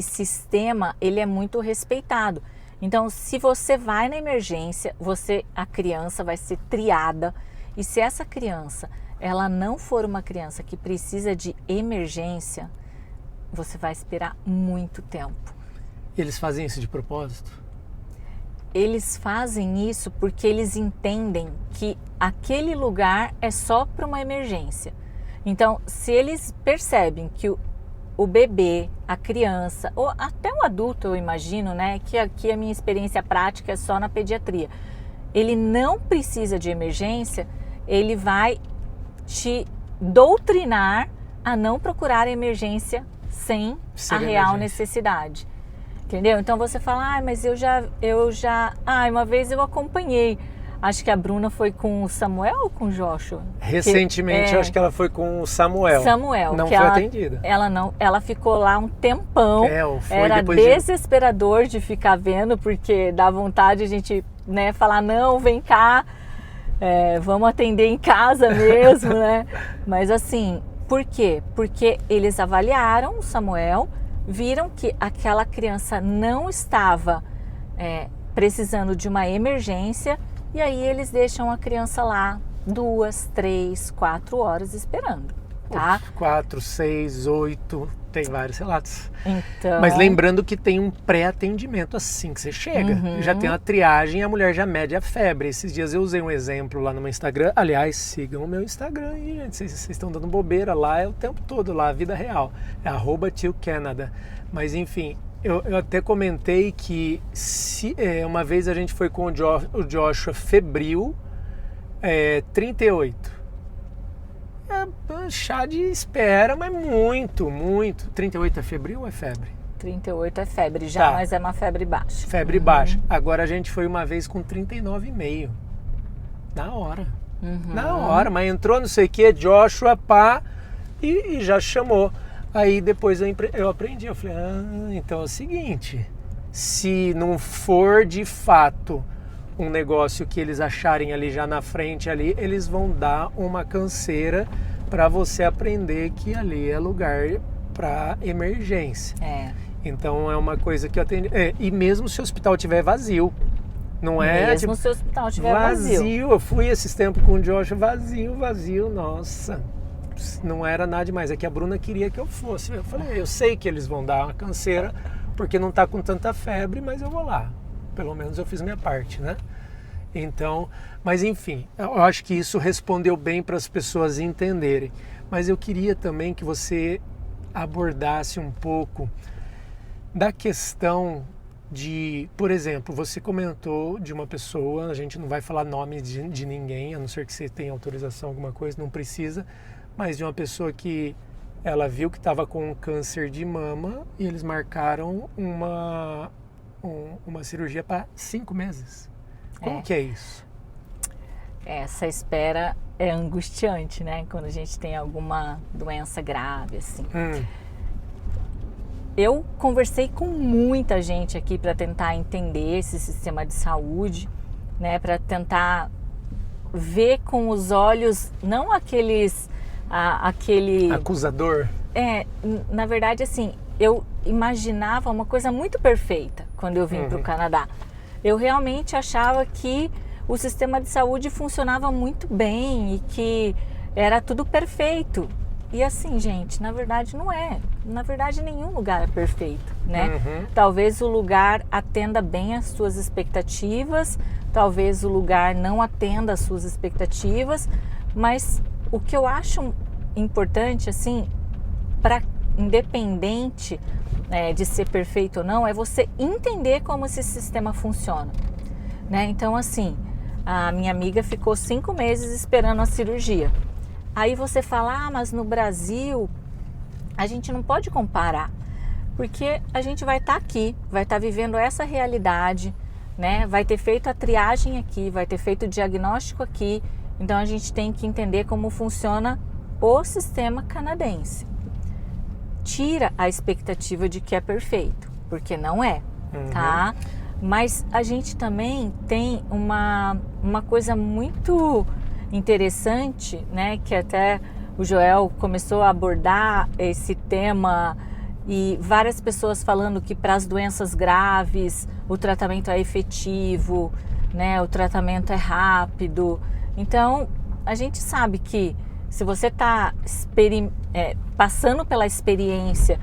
sistema, ele é muito respeitado. Então, se você vai na emergência, a criança vai ser triada. E se essa criança, ela não for uma criança que precisa de emergência, você vai esperar muito tempo. Eles fazem isso de propósito? Eles fazem isso porque eles entendem que aquele lugar é só para uma emergência. Então, se eles percebem que o bebê, a criança, ou até o adulto, eu imagino, né, que aqui a minha experiência prática é só na pediatria, ele não precisa de emergência, ele vai te doutrinar a não procurar emergência sem a real necessidade. Entendeu? Então você fala, mas eu já, uma vez eu acompanhei, acho que a Bruna foi com o Samuel ou com o Joshua? Recentemente, eu acho que ela foi com o Samuel. Não foi atendida. Ela ficou lá um tempão. Era desesperador de ficar vendo, porque dá vontade a gente, né, falar, não, vem cá, vamos atender em casa mesmo, né? Mas assim, por quê? Porque eles avaliaram o Samuel, viram que aquela criança não estava precisando de uma emergência, e aí eles deixam a criança lá 2, 3, 4 horas esperando, tá? 4, 6, 8, tem vários relatos. Então... Mas lembrando que tem um pré-atendimento assim que você chega. Já tem uma triagem e a mulher já mede a febre. Esses dias eu usei um exemplo lá no meu Instagram. Aliás, sigam o meu Instagram aí, gente. Vocês estão dando bobeira lá, é o tempo todo lá, a vida real. É @TioCanada. Mas enfim, eu até comentei que uma vez a gente foi com o Joshua febril, 38. Chá de espera, mas muito. 38 é febril ou é febre? 38 é febre já, mas é uma febre baixa. Febre baixa. Agora a gente foi uma vez com 39,5. Na hora. Na hora, mas entrou não sei o que, Joshua, pá, e já chamou. Aí depois eu aprendi, eu falei, então é o seguinte, se não for de fato um negócio que eles acharem ali já na frente ali, eles vão dar uma canseira para você aprender que ali é lugar para emergência. Então é uma coisa que eu atendi. E mesmo se o hospital estiver vazio, não é? Mesmo se o hospital estiver vazio. Eu fui esses tempos com o Josh, vazio, nossa. Não era nada demais, é que a Bruna queria que eu fosse. Eu falei, eu sei que eles vão dar uma canseira, porque não tá com tanta febre, mas eu vou lá. Pelo menos eu fiz minha parte, né? Então, mas enfim, eu acho que isso respondeu bem para as pessoas entenderem. Mas eu queria também que você abordasse um pouco da questão de, por exemplo, você comentou de uma pessoa, a gente não vai falar nome de ninguém, a não ser que você tenha autorização, alguma coisa, não precisa, mas de uma pessoa que ela viu que estava com um câncer de mama e eles marcaram uma cirurgia para 5 meses. Como que é isso? Essa espera é angustiante, né? Quando a gente tem alguma doença grave, assim. Eu conversei com muita gente aqui para tentar entender esse sistema de saúde, né? Para tentar ver com os olhos, não aquele... acusador? Na verdade, assim, eu imaginava uma coisa muito perfeita quando eu vim para o Canadá. Eu realmente achava que o sistema de saúde funcionava muito bem e que era tudo perfeito. E assim, gente, na verdade não é. Na verdade, nenhum lugar é perfeito, né? Talvez o lugar atenda bem às suas expectativas, talvez o lugar não atenda às suas expectativas, mas o que eu acho importante, assim, independente de ser perfeito ou não, é você entender como esse sistema funciona, né? Então, assim, a minha amiga ficou 5 meses esperando a cirurgia. Aí você fala, mas no Brasil a gente não pode comparar, porque a gente vai estar aqui, vai estar vivendo essa realidade, né? Vai ter feito a triagem aqui, vai ter feito o diagnóstico aqui, então a gente tem que entender como funciona o sistema canadense. Tira a expectativa de que é perfeito, porque não é, tá? Mas a gente também tem uma coisa muito interessante, né? Que até o Joel começou a abordar esse tema e várias pessoas falando que para as doenças graves o tratamento é efetivo, né? O tratamento é rápido. Então, a gente sabe que se você está passando pela experiência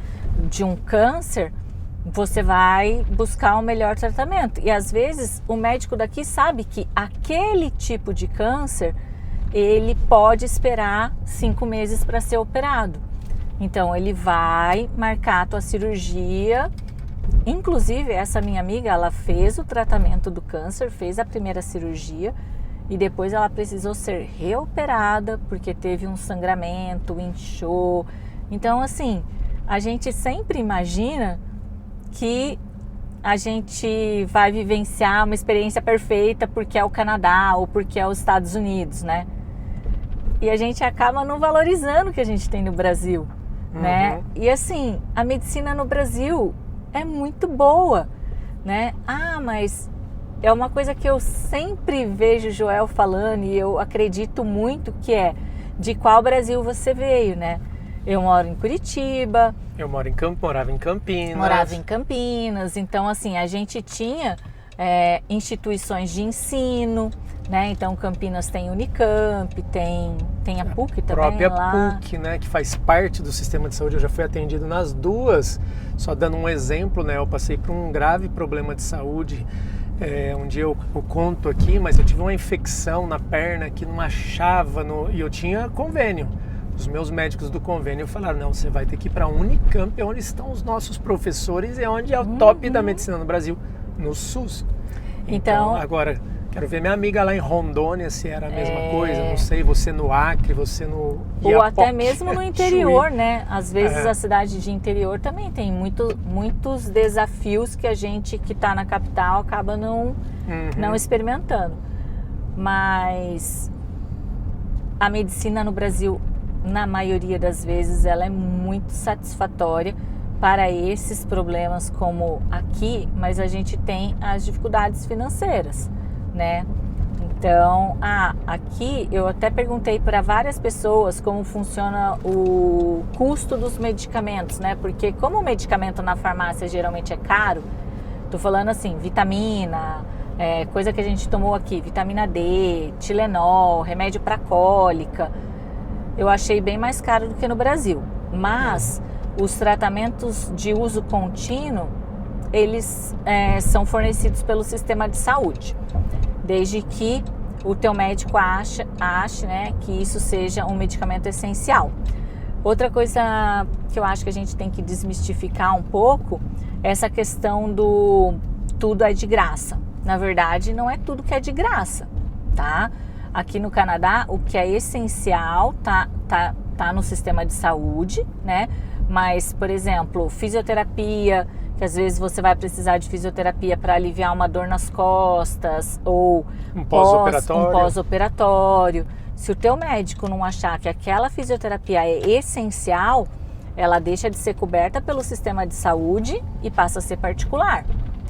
de um câncer, você vai buscar um melhor tratamento. E às vezes o médico daqui sabe que aquele tipo de câncer, ele pode esperar 5 meses para ser operado. Então ele vai marcar a tua cirurgia. Inclusive essa minha amiga, ela fez o tratamento do câncer, fez a primeira cirurgia, e depois ela precisou ser reoperada porque teve um sangramento, inchou, Então, assim, a gente sempre imagina que a gente vai vivenciar uma experiência perfeita porque é o Canadá ou porque é os Estados Unidos, né? E a gente acaba não valorizando o que a gente tem no Brasil, né? E assim, a medicina no Brasil é muito boa, né? Ah, mas é uma coisa que eu sempre vejo o Joel falando e eu acredito muito que é de qual Brasil você veio, né? Eu moro em Curitiba. Eu morava em Campinas. Morava em Campinas. Então, assim, a gente tinha instituições de ensino, né? Então, Campinas tem Unicamp, tem a PUC também. A própria PUC, né? Que faz parte do sistema de saúde. Eu já fui atendido nas duas. Só dando um exemplo, né? Eu passei por um grave problema de saúde. Um dia eu conto aqui, mas eu tive uma infecção na perna que não achava e eu tinha convênio. Os meus médicos do convênio falaram, não, você vai ter que ir para a Unicamp, onde estão os nossos professores e onde é o top da medicina no Brasil, no SUS. Então, agora, quero ver minha amiga lá em Rondônia, se era a mesma coisa, não sei, você no Acre, você no Iapoque, ou até mesmo no interior, né? Às vezes a cidade de interior também tem muitos desafios que a gente que está na capital acaba não experimentando. Mas a medicina no Brasil, na maioria das vezes, ela é muito satisfatória para esses problemas como aqui, mas a gente tem as dificuldades financeiras, né? Então, aqui eu até perguntei para várias pessoas como funciona o custo dos medicamentos, né? Porque como o medicamento na farmácia geralmente é caro, tô falando assim, vitamina, coisa que a gente tomou aqui, vitamina D, Tilenol, remédio para cólica, eu achei bem mais caro do que no Brasil. Mas os tratamentos de uso contínuo, eles são fornecidos pelo sistema de saúde, desde que o teu médico ache, né, que isso seja um medicamento essencial. Outra coisa que eu acho que a gente tem que desmistificar um pouco é essa questão do tudo é de graça. Na verdade, não é tudo que é de graça, tá? Aqui no Canadá, o que é essencial tá no sistema de saúde, né? Mas, por exemplo, fisioterapia, que às vezes você vai precisar de fisioterapia para aliviar uma dor nas costas ou um pós-operatório. Se o teu médico não achar que aquela fisioterapia é essencial, ela deixa de ser coberta pelo sistema de saúde e passa a ser particular.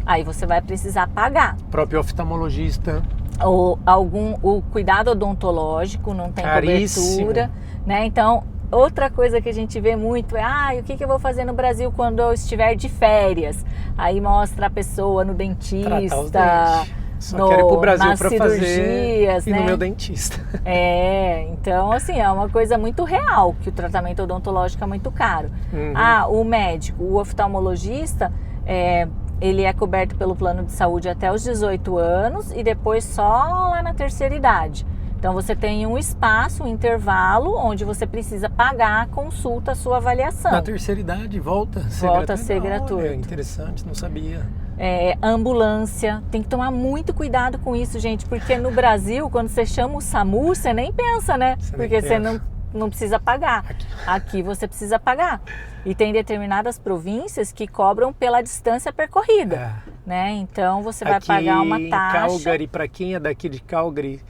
Aí você vai precisar pagar. O próprio oftalmologista. Ou o cuidado odontológico não tem cobertura, né? Então, outra coisa que a gente vê muito é, o que eu vou fazer no Brasil quando eu estiver de férias? Aí mostra a pessoa no dentista, tratar os dentes. Só quero ir pro Brasil para fazer né? no meu dentista. Então assim, é uma coisa muito real que o tratamento odontológico é muito caro. O médico, o oftalmologista, ele é coberto pelo plano de saúde até os 18 anos e depois só lá na terceira idade. Então você tem um espaço, um intervalo, onde você precisa pagar a consulta, a sua avaliação. Na terceira idade volta a ser gratuito. Interessante, não sabia. Ambulância, tem que tomar muito cuidado com isso, gente, porque no Brasil, quando você chama o SAMU, você nem pensa, né? Porque você não precisa pagar. Aqui você precisa pagar. E tem determinadas províncias que cobram pela distância percorrida, né? Então você vai pagar uma taxa. Em Calgary, para quem é daqui de Calgary,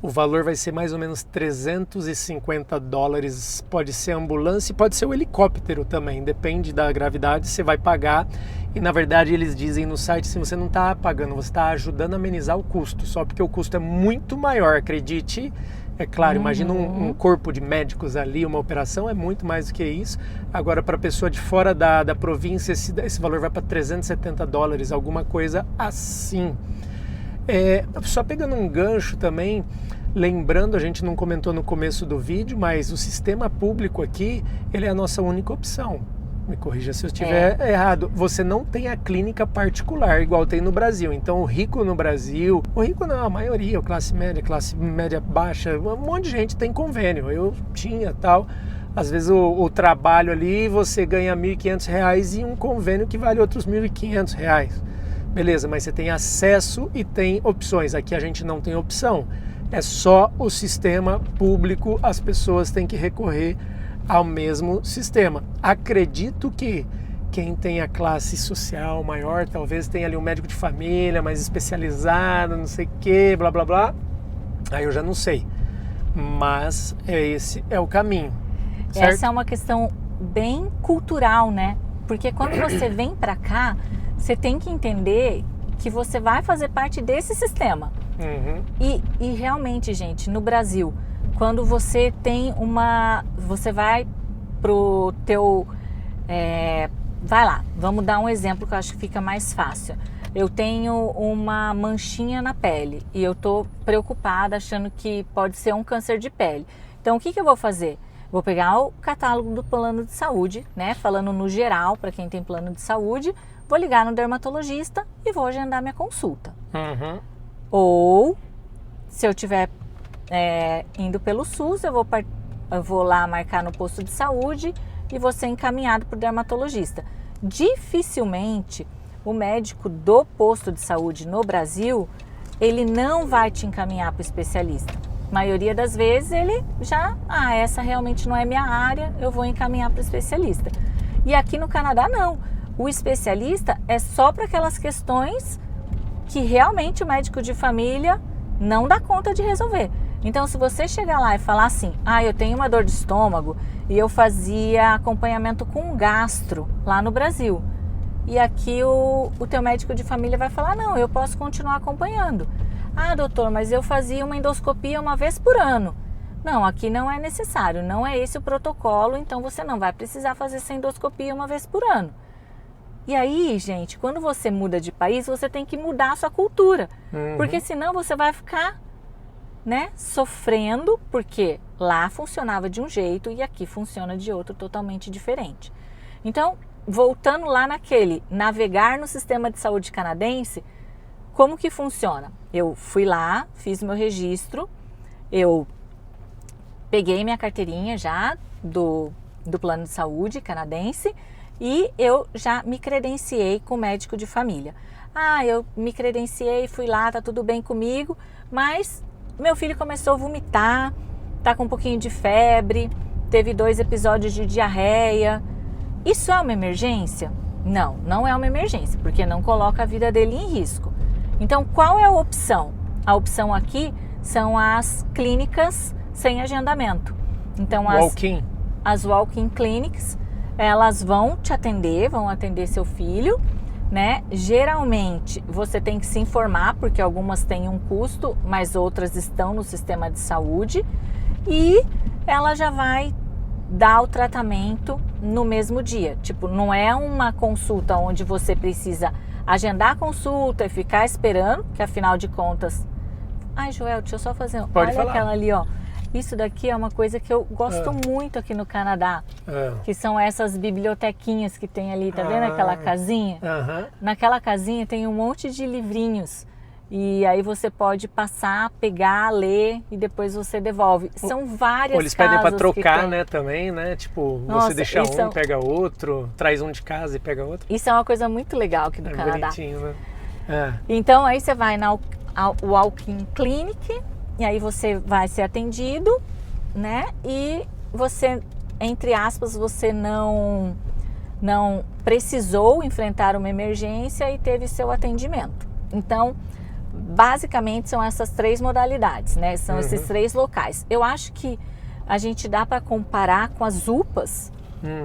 o valor vai ser mais ou menos $350. Pode ser a ambulância e pode ser o helicóptero também, depende da gravidade, você vai pagar. E na verdade eles dizem no site, se você não está pagando, você está ajudando a amenizar o custo, só porque o custo é muito maior, acredite. É claro, imagina um corpo de médicos ali, uma operação é muito mais do que isso. Agora, para a pessoa de fora da província, esse valor vai para $370, alguma coisa assim. Só pegando um gancho também, lembrando, a gente não comentou no começo do vídeo, mas o sistema público aqui, ele é a nossa única opção. Me corrija se eu estiver errado. Você não tem a clínica particular, igual tem no Brasil. Então, o rico no Brasil... O rico não, a maioria, classe média baixa, um monte de gente tem convênio. Eu tinha, tal. Às vezes, o trabalho ali, você ganha R$1.500 e um convênio que vale outros R$1.500. Beleza, mas você tem acesso e tem opções. Aqui a gente não tem opção. É só o sistema público, as pessoas têm que recorrer ao mesmo sistema. Acredito que quem tem a classe social maior, talvez tenha ali um médico de família mais especializado, não sei o que, blá blá blá. Aí eu já não sei. Mas esse é o caminho. Certo? Essa é uma questão bem cultural, né? Porque quando você vem para cá, você tem que entender que você vai fazer parte desse sistema. E realmente, gente, no Brasil, quando você tem você vai pro teu... vai lá, vamos dar um exemplo que eu acho que fica mais fácil. Eu tenho uma manchinha na pele e eu tô preocupada achando que pode ser um câncer de pele. Então, o que eu vou fazer? Vou pegar o catálogo do plano de saúde, né? Falando no geral, para quem tem plano de saúde, vou ligar no dermatologista e vou agendar minha consulta. Ou, se eu estiver indo pelo SUS, eu vou lá marcar no posto de saúde e vou ser encaminhado para o dermatologista. Dificilmente o médico do posto de saúde no Brasil, ele não vai te encaminhar para o especialista. A maioria das vezes ele já, essa realmente não é minha área, eu vou encaminhar para o especialista. E aqui no Canadá não. O especialista é só para aquelas questões que realmente o médico de família não dá conta de resolver. Então, se você chegar lá e falar assim, eu tenho uma dor de estômago e eu fazia acompanhamento com gastro lá no Brasil. E aqui o teu médico de família vai falar, não, eu posso continuar acompanhando. Doutor, mas eu fazia uma endoscopia uma vez por ano. Não, aqui não é necessário, não é esse o protocolo, então você não vai precisar fazer essa endoscopia uma vez por ano. E aí, gente, quando você muda de país, você tem que mudar a sua cultura. Porque senão você vai ficar, sofrendo, porque lá funcionava de um jeito e aqui funciona de outro totalmente diferente. Então, voltando lá navegar no sistema de saúde canadense, como que funciona? Eu fui lá, fiz meu registro, eu peguei minha carteirinha já do plano de saúde canadense e eu já me credenciei com o médico de família. Eu me credenciei, fui lá, tá tudo bem comigo, mas meu filho começou a vomitar, tá com um pouquinho de febre, teve 2 episódios de diarreia. Isso é uma emergência? Não, não é uma emergência, porque não coloca a vida dele em risco. Então, qual é a opção? A opção aqui são as clínicas sem agendamento. Então, as walk-in clinics, elas vão te atender, vão atender seu filho, né? Geralmente, você tem que se informar, porque algumas têm um custo, mas outras estão no sistema de saúde. E ela já vai dar o tratamento no mesmo dia. Tipo, não é uma consulta onde você precisa agendar a consulta e ficar esperando, que afinal de contas... Joel, deixa eu só fazer... Pode falar. Aquela ali, ó. Isso daqui é uma coisa que eu gosto muito aqui no Canadá, que são essas bibliotequinhas que tem ali, tá vendo aquela casinha? Naquela casinha tem um monte de livrinhos. E aí você pode passar, pegar, ler e depois você devolve. São várias casas. Eles pedem para trocar, né, também, né? Tipo, você deixa um, pega outro, traz um de casa e pega outro. Isso é uma coisa muito legal aqui no Canadá. Bonitinho, né? Então aí você vai na walk-in clinic e aí você vai ser atendido, né? E você, entre aspas, você não precisou enfrentar uma emergência e teve seu atendimento. Então, basicamente são essas 3 modalidades, né? São esses 3 locais. Eu acho que a gente dá para comparar com as UPAs,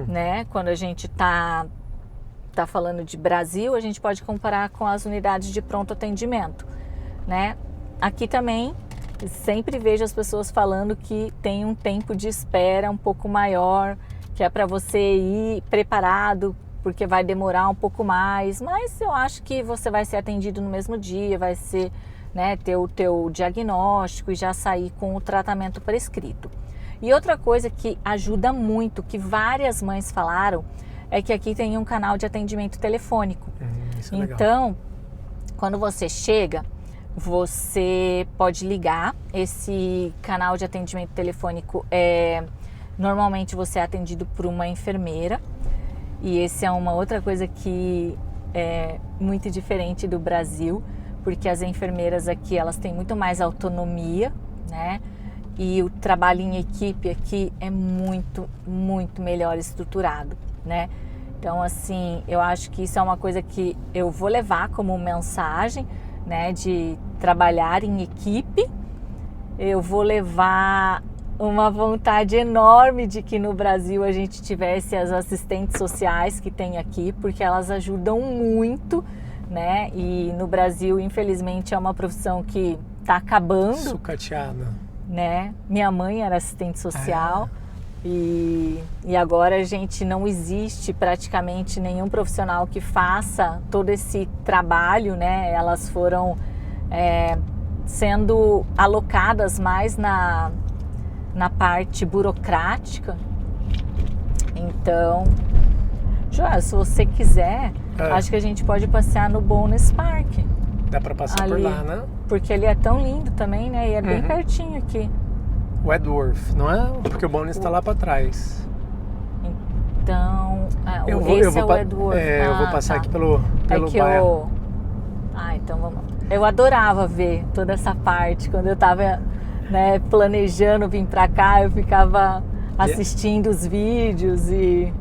né? Quando a gente tá falando de Brasil, a gente pode comparar com as unidades de pronto atendimento, né? Aqui também sempre vejo as pessoas falando que tem um tempo de espera um pouco maior, que é para você ir preparado, porque vai demorar um pouco mais, mas eu acho que você vai ser atendido no mesmo dia, vai ser, né, ter o teu diagnóstico e já sair com o tratamento prescrito. E outra coisa que ajuda muito, que várias mães falaram, é que aqui tem um canal de atendimento telefônico. Isso é legal. Então, quando você chega, você pode ligar. Esse canal de atendimento telefônico normalmente você é atendido por uma enfermeira. E esse é uma outra coisa que é muito diferente do Brasil, porque as enfermeiras aqui, elas têm muito mais autonomia, né? e o trabalho em equipe aqui é muito, muito melhor estruturado, né? Então, assim, eu acho que isso é uma coisa que eu vou levar como mensagem, né, de trabalhar em equipe. Eu vou levar uma vontade enorme de que no Brasil a gente tivesse as assistentes sociais que tem aqui, porque elas ajudam muito, né? E no Brasil, infelizmente, é uma profissão que está acabando. Sucateada. Né? Minha mãe era assistente social e agora a gente não existe praticamente nenhum profissional que faça todo esse trabalho, né? Elas foram sendo alocadas mais na parte burocrática. Então, Joel, se você quiser, acho que a gente pode passear no Bonus Park. Dá pra passar ali, por lá, né? Porque ele é tão lindo também, né? E é bem pertinho aqui. Wedworth, não é? Porque o Bonus está lá para trás. Então, eu vou Wedworth. Eu vou passar aqui pelo bairro. Então vamos. Eu adorava ver toda essa parte. Quando eu tava, né, planejando vir para cá, eu ficava assistindo os vídeos e...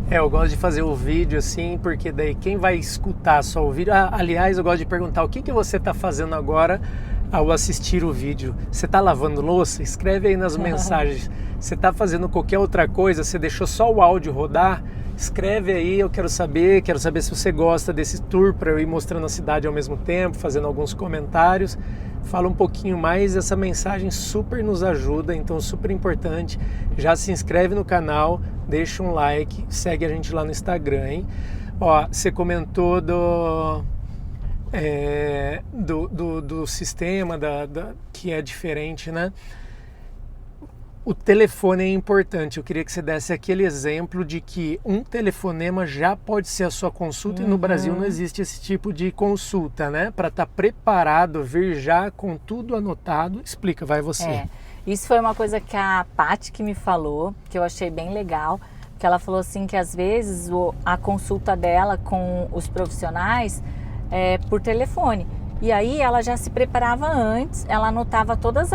Eu gosto de fazer o vídeo assim, porque daí quem vai escutar só o vídeo... aliás, eu gosto de perguntar o que você está fazendo agora ao assistir o vídeo. Você está lavando louça? Escreve aí nas mensagens. Você está fazendo qualquer outra coisa? Você deixou só o áudio rodar? Escreve aí, eu quero saber se você gosta desse tour para eu ir mostrando a cidade ao mesmo tempo, fazendo alguns comentários. Fala um pouquinho mais, essa mensagem super nos ajuda, então super importante. Já se inscreve no canal, deixa um like, segue a gente lá no Instagram, hein? Ó, você comentou do sistema que é diferente, né? O telefone é importante. Eu queria que você desse aquele exemplo de que um telefonema já pode ser a sua consulta, e no Brasil não existe esse tipo de consulta, né? Para estar preparado, vir já com tudo anotado. Explica, vai você. Isso foi uma coisa que a Paty que me falou, que eu achei bem legal, que ela falou assim que às vezes a consulta dela com os profissionais é por telefone. E aí ela já se preparava antes, ela anotava todas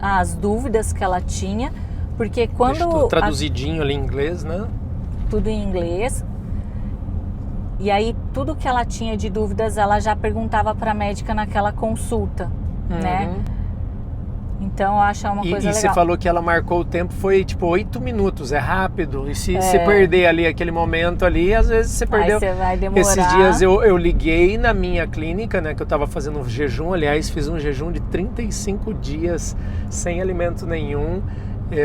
as dúvidas que ela tinha, porque quando... Deixa traduzidinho ali em inglês, né? Tudo em inglês. E aí tudo que ela tinha de dúvidas, ela já perguntava para a médica naquela consulta, né? Então eu acho uma coisa legal. E você falou que ela marcou o tempo, foi tipo 8 minutos, é rápido. E se você perder ali aquele momento ali, às vezes você perdeu. Aí você vai demorar. Esses dias eu liguei na minha clínica, né, que eu tava fazendo um jejum, aliás, fiz um jejum de 35 dias sem alimento nenhum,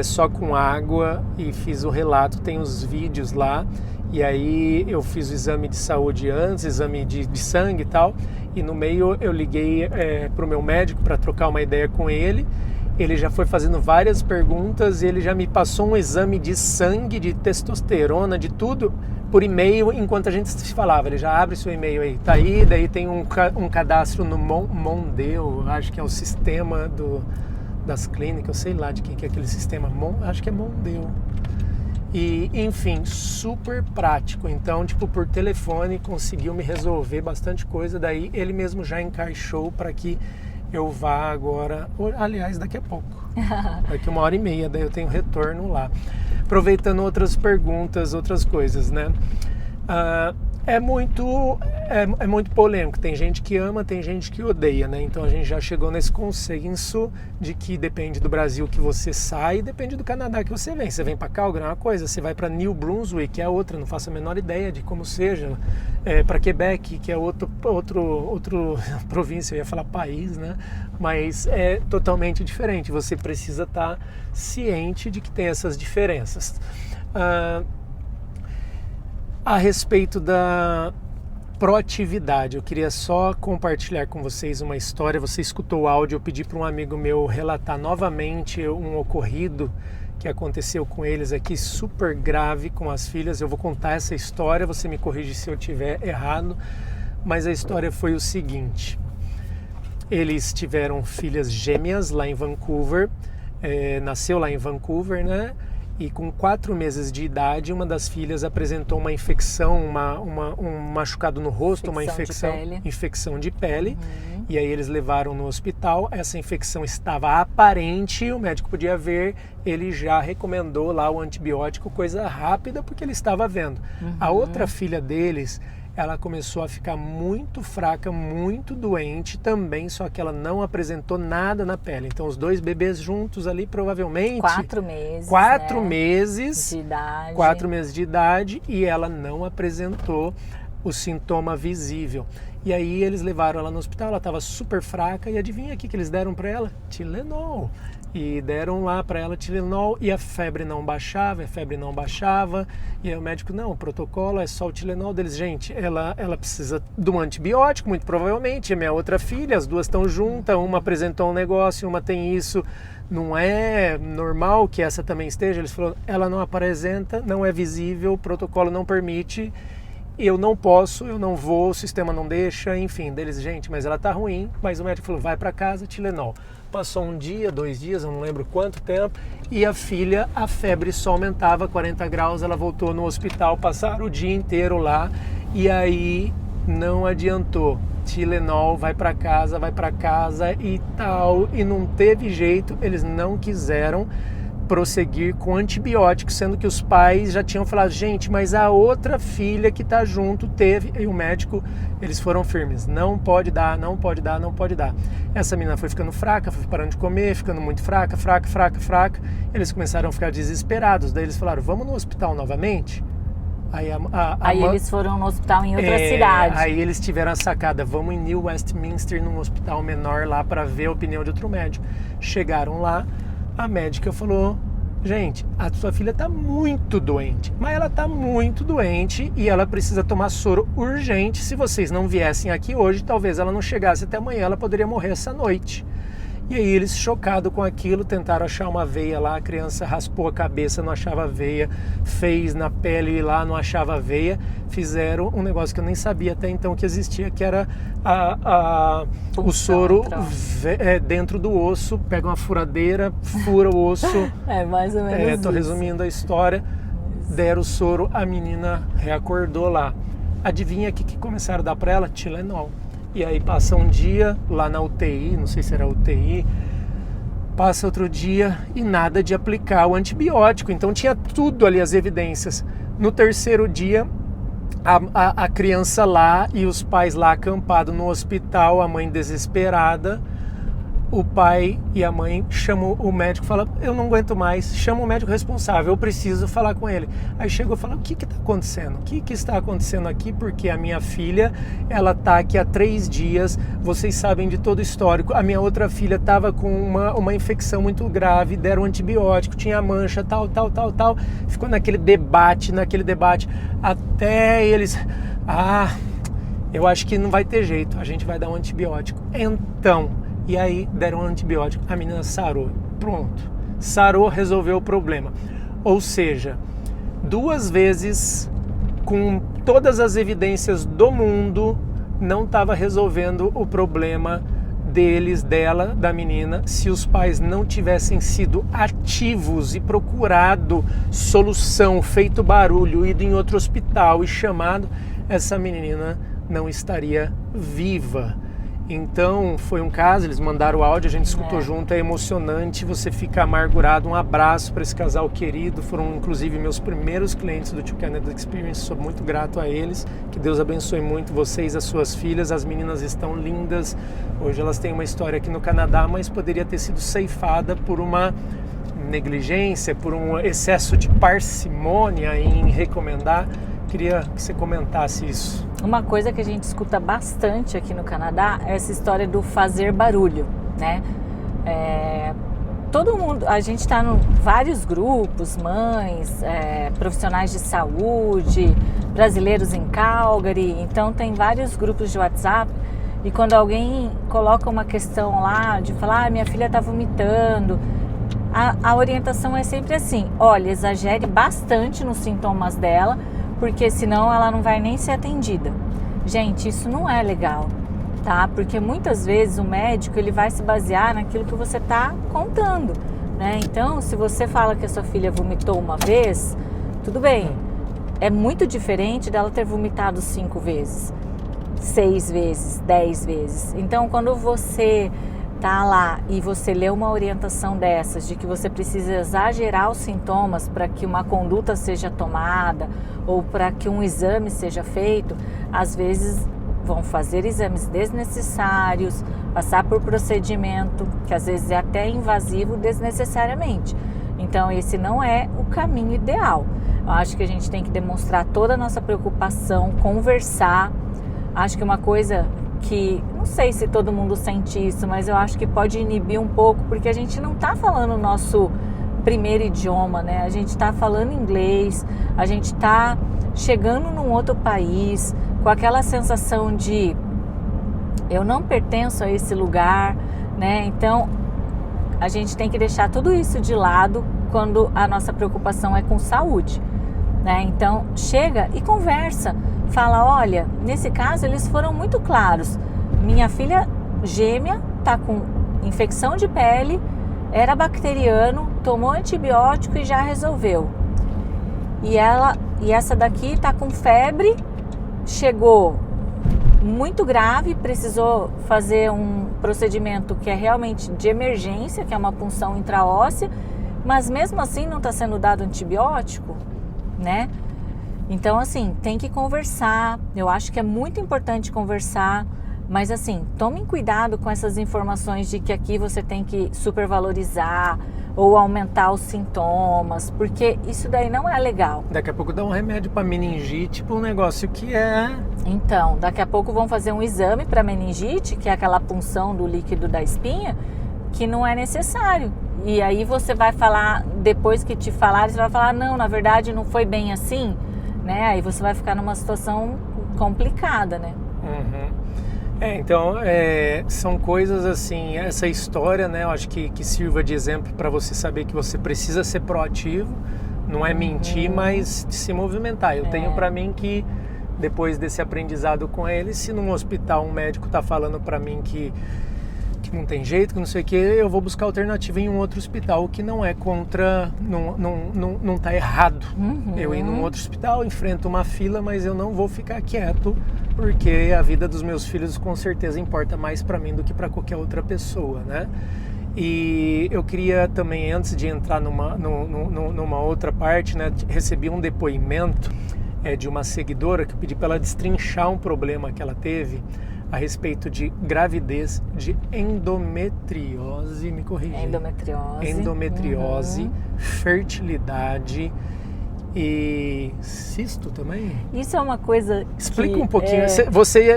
só com água, e fiz o relato, tem os vídeos lá. E aí eu fiz o exame de saúde antes, exame de sangue e tal, e no meio eu liguei para o meu médico para trocar uma ideia com ele. Ele já foi fazendo várias perguntas e ele já me passou um exame de sangue, de testosterona, de tudo, por e-mail, enquanto a gente se falava. Ele já abre seu e-mail aí, tá aí, daí tem um cadastro no Mondeo, acho que é o sistema das clínicas, eu sei lá de quem que é aquele sistema, acho que é Mondeo. E, enfim, super prático. Então, tipo, por telefone conseguiu me resolver bastante coisa. Daí ele mesmo já encaixou para que eu vá agora, aliás, daqui a pouco. Daqui 1h30, daí eu tenho retorno lá. Aproveitando outras perguntas, outras coisas, né? É muito polêmico. Tem gente que ama, tem gente que odeia, né? Então a gente já chegou nesse consenso de que depende do Brasil que você sai, depende do Canadá que você vem. Você vem para Calgary é uma coisa, você vai para New Brunswick, que é outra, não faço a menor ideia de como seja. Para Quebec, que é outro província, eu ia falar país, né? Mas é totalmente diferente. Você precisa estar ciente de que tem essas diferenças. A respeito da proatividade, eu queria só compartilhar com vocês uma história. Você escutou o áudio, eu pedi para um amigo meu relatar novamente um ocorrido que aconteceu com eles aqui, super grave com as filhas. Eu vou contar essa história, você me corrige se eu estiver errado, mas a história foi o seguinte: eles tiveram filhas gêmeas lá em Vancouver, nasceu lá em Vancouver, né? E com 4 meses de idade, uma das filhas apresentou uma infecção, um machucado no rosto, uma infecção de pele. E aí eles levaram no hospital, essa infecção estava aparente, o médico podia ver, ele já recomendou lá o antibiótico, coisa rápida, porque ele estava vendo. A outra filha deles, ela começou a ficar muito fraca, muito doente também, só que ela não apresentou nada na pele. Então os 2 bebês juntos ali, provavelmente... 4 meses, 4 meses de idade. 4 meses de idade, e ela não apresentou o sintoma visível. E aí eles levaram ela no hospital, ela estava super fraca, e adivinha o que eles deram para ela? Tilenol. E deram lá para ela Tilenol, e a febre não baixava, e aí o médico, não, o protocolo é só o Tilenol deles. Gente, ela precisa de um antibiótico, muito provavelmente, é minha outra filha, as duas estão juntas, uma apresentou um negócio, uma tem isso, não é normal que essa também esteja. Eles falaram, ela não apresenta, não é visível, o protocolo não permite, eu não posso, eu não vou, o sistema não deixa, enfim, deles, gente, mas ela tá ruim, mas o médico falou, vai para casa, Tilenol. Passou 1 dia, 2 dias, eu não lembro quanto tempo, e a filha, a febre só aumentava, 40 graus, ela voltou no hospital, passaram o dia inteiro lá, e aí não adiantou. Tilenol, vai para casa e tal, e não teve jeito, eles não quiseram prosseguir com antibióticos, sendo que os pais já tinham falado, gente, mas a outra filha que tá junto teve, e o médico, eles foram firmes, não pode dar. Essa menina foi ficando fraca, foi parando de comer, ficando muito fraca, eles começaram a ficar desesperados, daí eles falaram, vamos no hospital novamente? Aí eles foram no hospital em outra cidade. Aí eles tiveram a sacada, vamos em New Westminster, num hospital menor lá, para ver a opinião de outro médico. Chegaram lá, a médica falou, gente, a sua filha está muito doente, mas ela está muito doente e ela precisa tomar soro urgente. Se vocês não viessem aqui hoje, talvez ela não chegasse até amanhã, ela poderia morrer essa noite. E aí eles, chocados com aquilo, tentaram achar uma veia lá, a criança raspou a cabeça, não achava veia, fez na pele lá, não achava veia, fizeram um negócio que eu nem sabia até então que existia, que era o soro dentro do osso, pega uma furadeira, fura o osso. Mais ou menos Estou resumindo a história, deram o soro, a menina reacordou lá. Adivinha o que começaram a dar para ela? Tilenol. E aí passa um dia lá na UTI, não sei se era UTI, passa outro dia e nada de aplicar o antibiótico. Então tinha tudo ali, as evidências. No 3º dia, a criança lá e os pais lá acampados no hospital, a mãe desesperada. O pai e a mãe chamam o médico, fala, eu não aguento mais, chama o médico responsável, eu preciso falar com ele. Aí chegou e falou, o que está acontecendo? O que está acontecendo aqui? Porque a minha filha, ela está aqui há 3 dias, vocês sabem de todo o histórico, a minha outra filha estava com uma infecção muito grave, deram antibiótico, tinha mancha, tal, ficou naquele debate, até eles, eu acho que não vai ter jeito, a gente vai dar um antibiótico. Então, e aí deram um antibiótico, a menina sarou, pronto, sarou, resolveu o problema. Ou seja, 2 vezes, com todas as evidências do mundo, não estava resolvendo o problema dela, da menina, se os pais não tivessem sido ativos e procurado solução, feito barulho, ido em outro hospital e chamado, essa menina não estaria viva. Então foi um caso, eles mandaram o áudio, a gente escutou junto, é emocionante, você fica amargurado. Um abraço para esse casal querido, foram inclusive meus primeiros clientes do Two Canada Experience, sou muito grato a eles, que Deus abençoe muito vocês, as suas filhas, as meninas estão lindas, hoje elas têm uma história aqui no Canadá, mas poderia ter sido ceifada por uma negligência, por um excesso de parcimônia em recomendar. Queria que você comentasse isso. Uma coisa que a gente escuta bastante aqui no Canadá é essa história do fazer barulho, né? Todo mundo, a gente está em vários grupos, mães, profissionais de saúde, brasileiros em Calgary, então tem vários grupos de WhatsApp e quando alguém coloca uma questão lá de falar, minha filha está vomitando, a orientação é sempre assim, olha, exagere bastante nos sintomas dela, porque senão ela não vai nem ser atendida. Gente, isso não é legal, tá? Porque muitas vezes o médico ele vai se basear naquilo que você está contando. né? Então, se você fala que a sua filha vomitou uma vez, tudo bem. É muito diferente dela ter vomitado 5 vezes, 6 vezes, 10 vezes. Então, quando você tá lá e você lê uma orientação dessas, de que você precisa exagerar os sintomas para que uma conduta seja tomada ou para que um exame seja feito, às vezes vão fazer exames desnecessários, passar por procedimento que às vezes é até invasivo desnecessariamente. Então, esse não é o caminho ideal. Eu acho que a gente tem que demonstrar toda a nossa preocupação, conversar. Acho que uma coisa que, não sei se todo mundo sente isso, mas eu acho que pode inibir um pouco, porque a gente não está falando o nosso primeiro idioma, né? A gente está falando inglês, a gente está chegando num outro país, com aquela sensação de eu não pertenço a esse lugar, né? Então, a gente tem que deixar tudo isso de lado quando a nossa preocupação é com saúde, né? Então, chega e conversa. Fala, olha, nesse caso eles foram muito claros. Minha filha gêmea está com infecção de pele, era bacteriano, tomou antibiótico e já resolveu. E essa daqui está com febre, chegou muito grave, precisou fazer um procedimento que é realmente de emergência, que é uma punção intraóssea, mas mesmo assim não está sendo dado antibiótico, né? Então, assim, tem que conversar. Eu acho que é muito importante conversar, mas assim, tomem cuidado com essas informações de que aqui você tem que supervalorizar ou aumentar os sintomas, porque isso daí não é legal. Daqui a pouco dá um remédio para meningite, um negócio que é... Então, daqui a pouco vão fazer um exame para meningite, que é aquela punção do líquido da espinha, que não é necessário. E aí você vai falar, depois que te falarem, você vai falar, não, na verdade não foi bem assim, né? Aí você vai ficar numa situação complicada, né? Uhum. Então, são coisas assim, essa história, né? Eu acho que sirva de exemplo para você saber que você precisa ser proativo, não é mentir, mas se movimentar. Eu tenho para mim que, depois desse aprendizado com ele, se num hospital um médico está falando para mim que não tem jeito, que não sei o que, eu vou buscar alternativa em um outro hospital, que não é contra, não tá errado. Eu ir num outro hospital, enfrento uma fila, mas eu não vou ficar quieto, porque a vida dos meus filhos com certeza importa mais para mim do que para qualquer outra pessoa, né? E eu queria também, antes de entrar numa outra parte, né, recebi um depoimento de uma seguidora que eu pedi para ela destrinchar um problema que ela teve a respeito de gravidez de endometriose, me corrija. Endometriose, fertilidade e cisto também? Isso é uma coisa. Explica um pouquinho.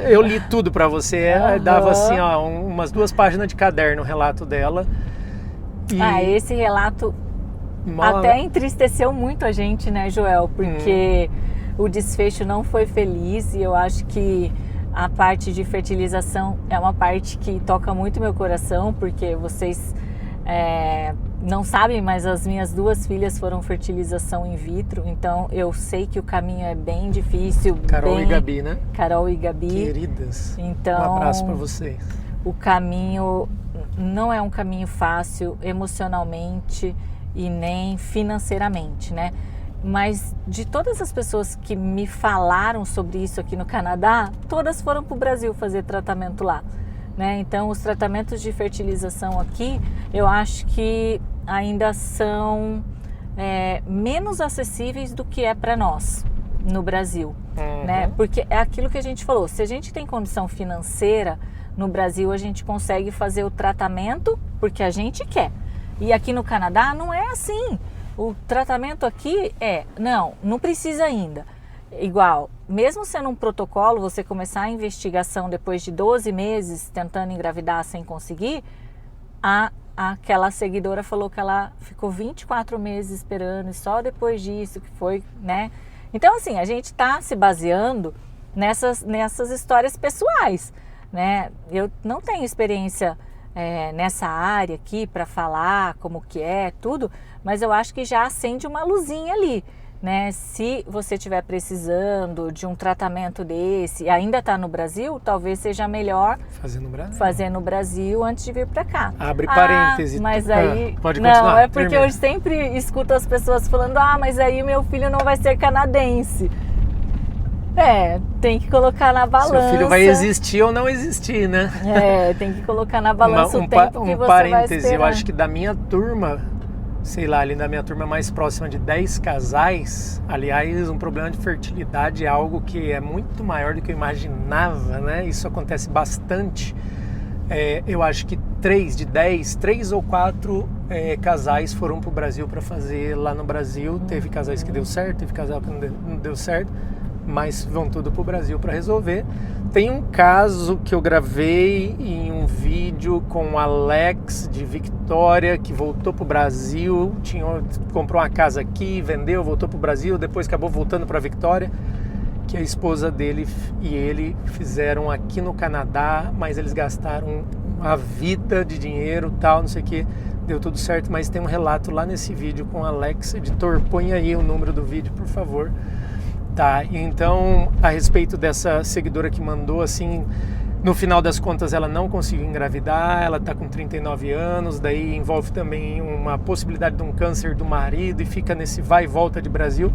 Eu li tudo para você. Dava assim, ó, umas 2 páginas de caderno o relato dela. Esse relato até entristeceu muito a gente, né, Joel? Porque o desfecho não foi feliz e eu acho que a parte de fertilização é uma parte que toca muito meu coração, porque vocês não sabem, mas as minhas 2 filhas foram fertilização in vitro, então eu sei que o caminho é bem difícil. Carol e Gabi, né? Carol e Gabi. Queridas, então, um abraço para vocês. O caminho não é um caminho fácil emocionalmente e nem financeiramente, né? Mas de todas as pessoas que me falaram sobre isso aqui no Canadá, todas foram para o Brasil fazer tratamento lá, né? Então, os tratamentos de fertilização aqui, eu acho que ainda são menos acessíveis do que é para nós no Brasil, né? Porque é aquilo que a gente falou, se a gente tem condição financeira, no Brasil a gente consegue fazer o tratamento porque a gente quer. E aqui no Canadá não é assim. O tratamento aqui não precisa ainda. Igual, mesmo sendo um protocolo, você começar a investigação depois de 12 meses tentando engravidar sem conseguir, aquela seguidora falou que ela ficou 24 meses esperando e só depois disso que foi, né? Então, assim, a gente está se baseando nessas histórias pessoais, né? Eu não tenho experiência nessa área aqui para falar como que é tudo, mas eu acho que já acende uma luzinha ali né? Se você estiver precisando de um tratamento desse e ainda está no Brasil, talvez seja melhor fazer no Brasil antes de vir para cá. Abre parêntese. Mas aí... pode continuar. Não, é porque eu sempre escuto as pessoas falando, mas aí meu filho não vai ser canadense. Tem que colocar na balança. Seu filho vai existir ou não existir, né? Tem que colocar na balança o tempo que você parêntese, vai esperar. eu acho que da minha turma, sei lá, ali na minha turma mais próxima de 10 casais, aliás, um problema de fertilidade é algo que é muito maior do que eu imaginava, né? Isso acontece bastante. Eu acho que 3 de 10, 3 ou 4 casais foram para o Brasil para fazer lá no Brasil. Teve casais que deu certo, teve casal que não deu certo, mas vão tudo para o Brasil para resolver. Tem um caso que eu gravei em um vídeo com o Alex de Victoria, que voltou para o Brasil, comprou uma casa aqui, vendeu, voltou para o Brasil, depois acabou voltando para Victoria, que a esposa dele e ele fizeram aqui no Canadá, mas eles gastaram uma vida de dinheiro, tal, não sei o que, deu tudo certo, mas tem um relato lá nesse vídeo com o Alex. Editor, põe aí o número do vídeo, por favor. Tá, então, a respeito dessa seguidora que mandou, assim, no final das contas ela não conseguiu engravidar, ela tá com 39 anos, daí envolve também uma possibilidade de um câncer do marido e fica nesse vai e volta de Brasil.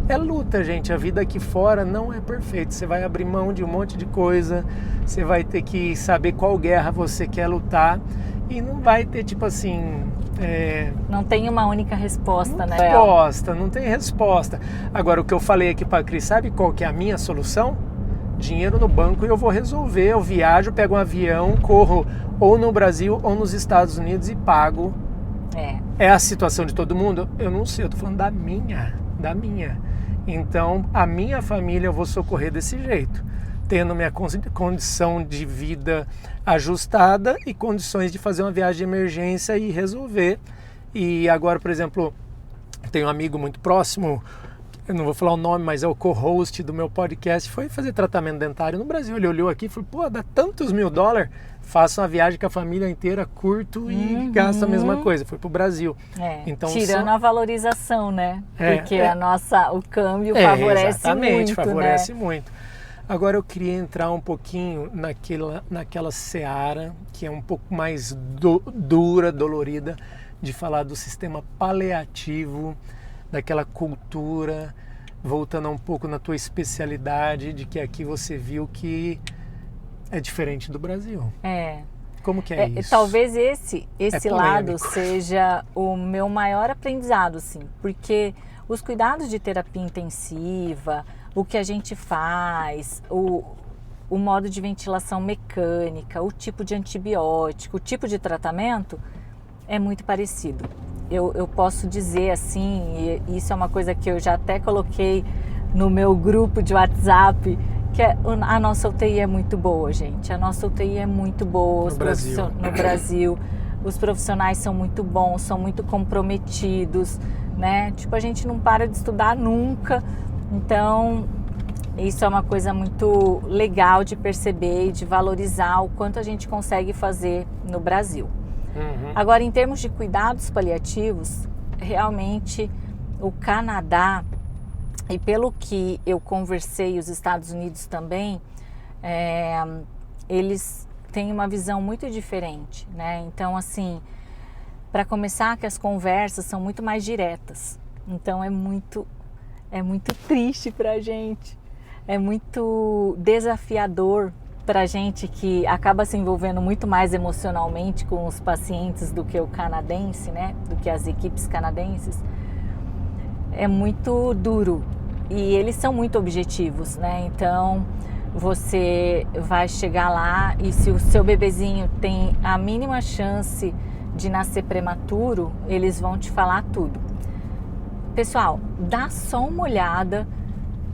É luta, gente, a vida aqui fora não é perfeita, você vai abrir mão de um monte de coisa, você vai ter que saber qual guerra você quer lutar e não vai ter, tipo assim... Não tem uma única resposta, né? Não tem resposta. Agora, o que eu falei aqui para a Cris, sabe qual que é a minha solução? Dinheiro no banco e eu vou resolver. Eu viajo, pego um avião, corro ou no Brasil ou nos Estados Unidos e pago. É a situação de todo mundo? Eu não sei, eu tô falando da minha. Então, a minha família eu vou socorrer desse jeito, tendo minha condição de vida ajustada e condições de fazer uma viagem de emergência e resolver. E agora, por exemplo, tenho um amigo muito próximo, eu não vou falar o nome, mas é o co-host do meu podcast, foi fazer tratamento dentário no Brasil. Ele olhou aqui e falou, pô, dá tantos $1.000, faço uma viagem com a família inteira, curto e gasto a mesma coisa. Foi pro Brasil. Então, tirando a valorização, né? Porque o câmbio favorece muito, favorece né? muito. Agora eu queria entrar um pouquinho naquela seara que é um pouco mais dura, dolorida, de falar do sistema paliativo, daquela cultura, voltando um pouco na tua especialidade, de que aqui você viu que é diferente do Brasil. Como que é isso? Talvez esse lado seja o meu maior aprendizado, assim, porque os cuidados de terapia intensiva, o que a gente faz, o modo de ventilação mecânica, o tipo de antibiótico, o tipo de tratamento é muito parecido. Eu posso dizer assim, e isso é uma coisa que eu já até coloquei no meu grupo de WhatsApp, que a nossa UTI é muito boa, gente. A nossa UTI é muito boa. No Brasil. Os profissionais são muito bons, são muito comprometidos, né? Tipo, a gente não para de estudar nunca. Então, isso é uma coisa muito legal de perceber e de valorizar o quanto a gente consegue fazer no Brasil. Agora, em termos de cuidados paliativos, realmente o Canadá, e pelo que eu conversei, os Estados Unidos também, eles têm uma visão muito diferente, né? Então, assim, para começar, que as conversas são muito mais diretas. Então, é muito triste para a gente, é muito desafiador para a gente que acaba se envolvendo muito mais emocionalmente com os pacientes do que o canadense, né? Do que as equipes canadenses. É muito duro e eles são muito objetivos, né? Então, você vai chegar lá e se o seu bebezinho tem a mínima chance de nascer prematuro, eles vão te falar tudo. Pessoal, dá só uma olhada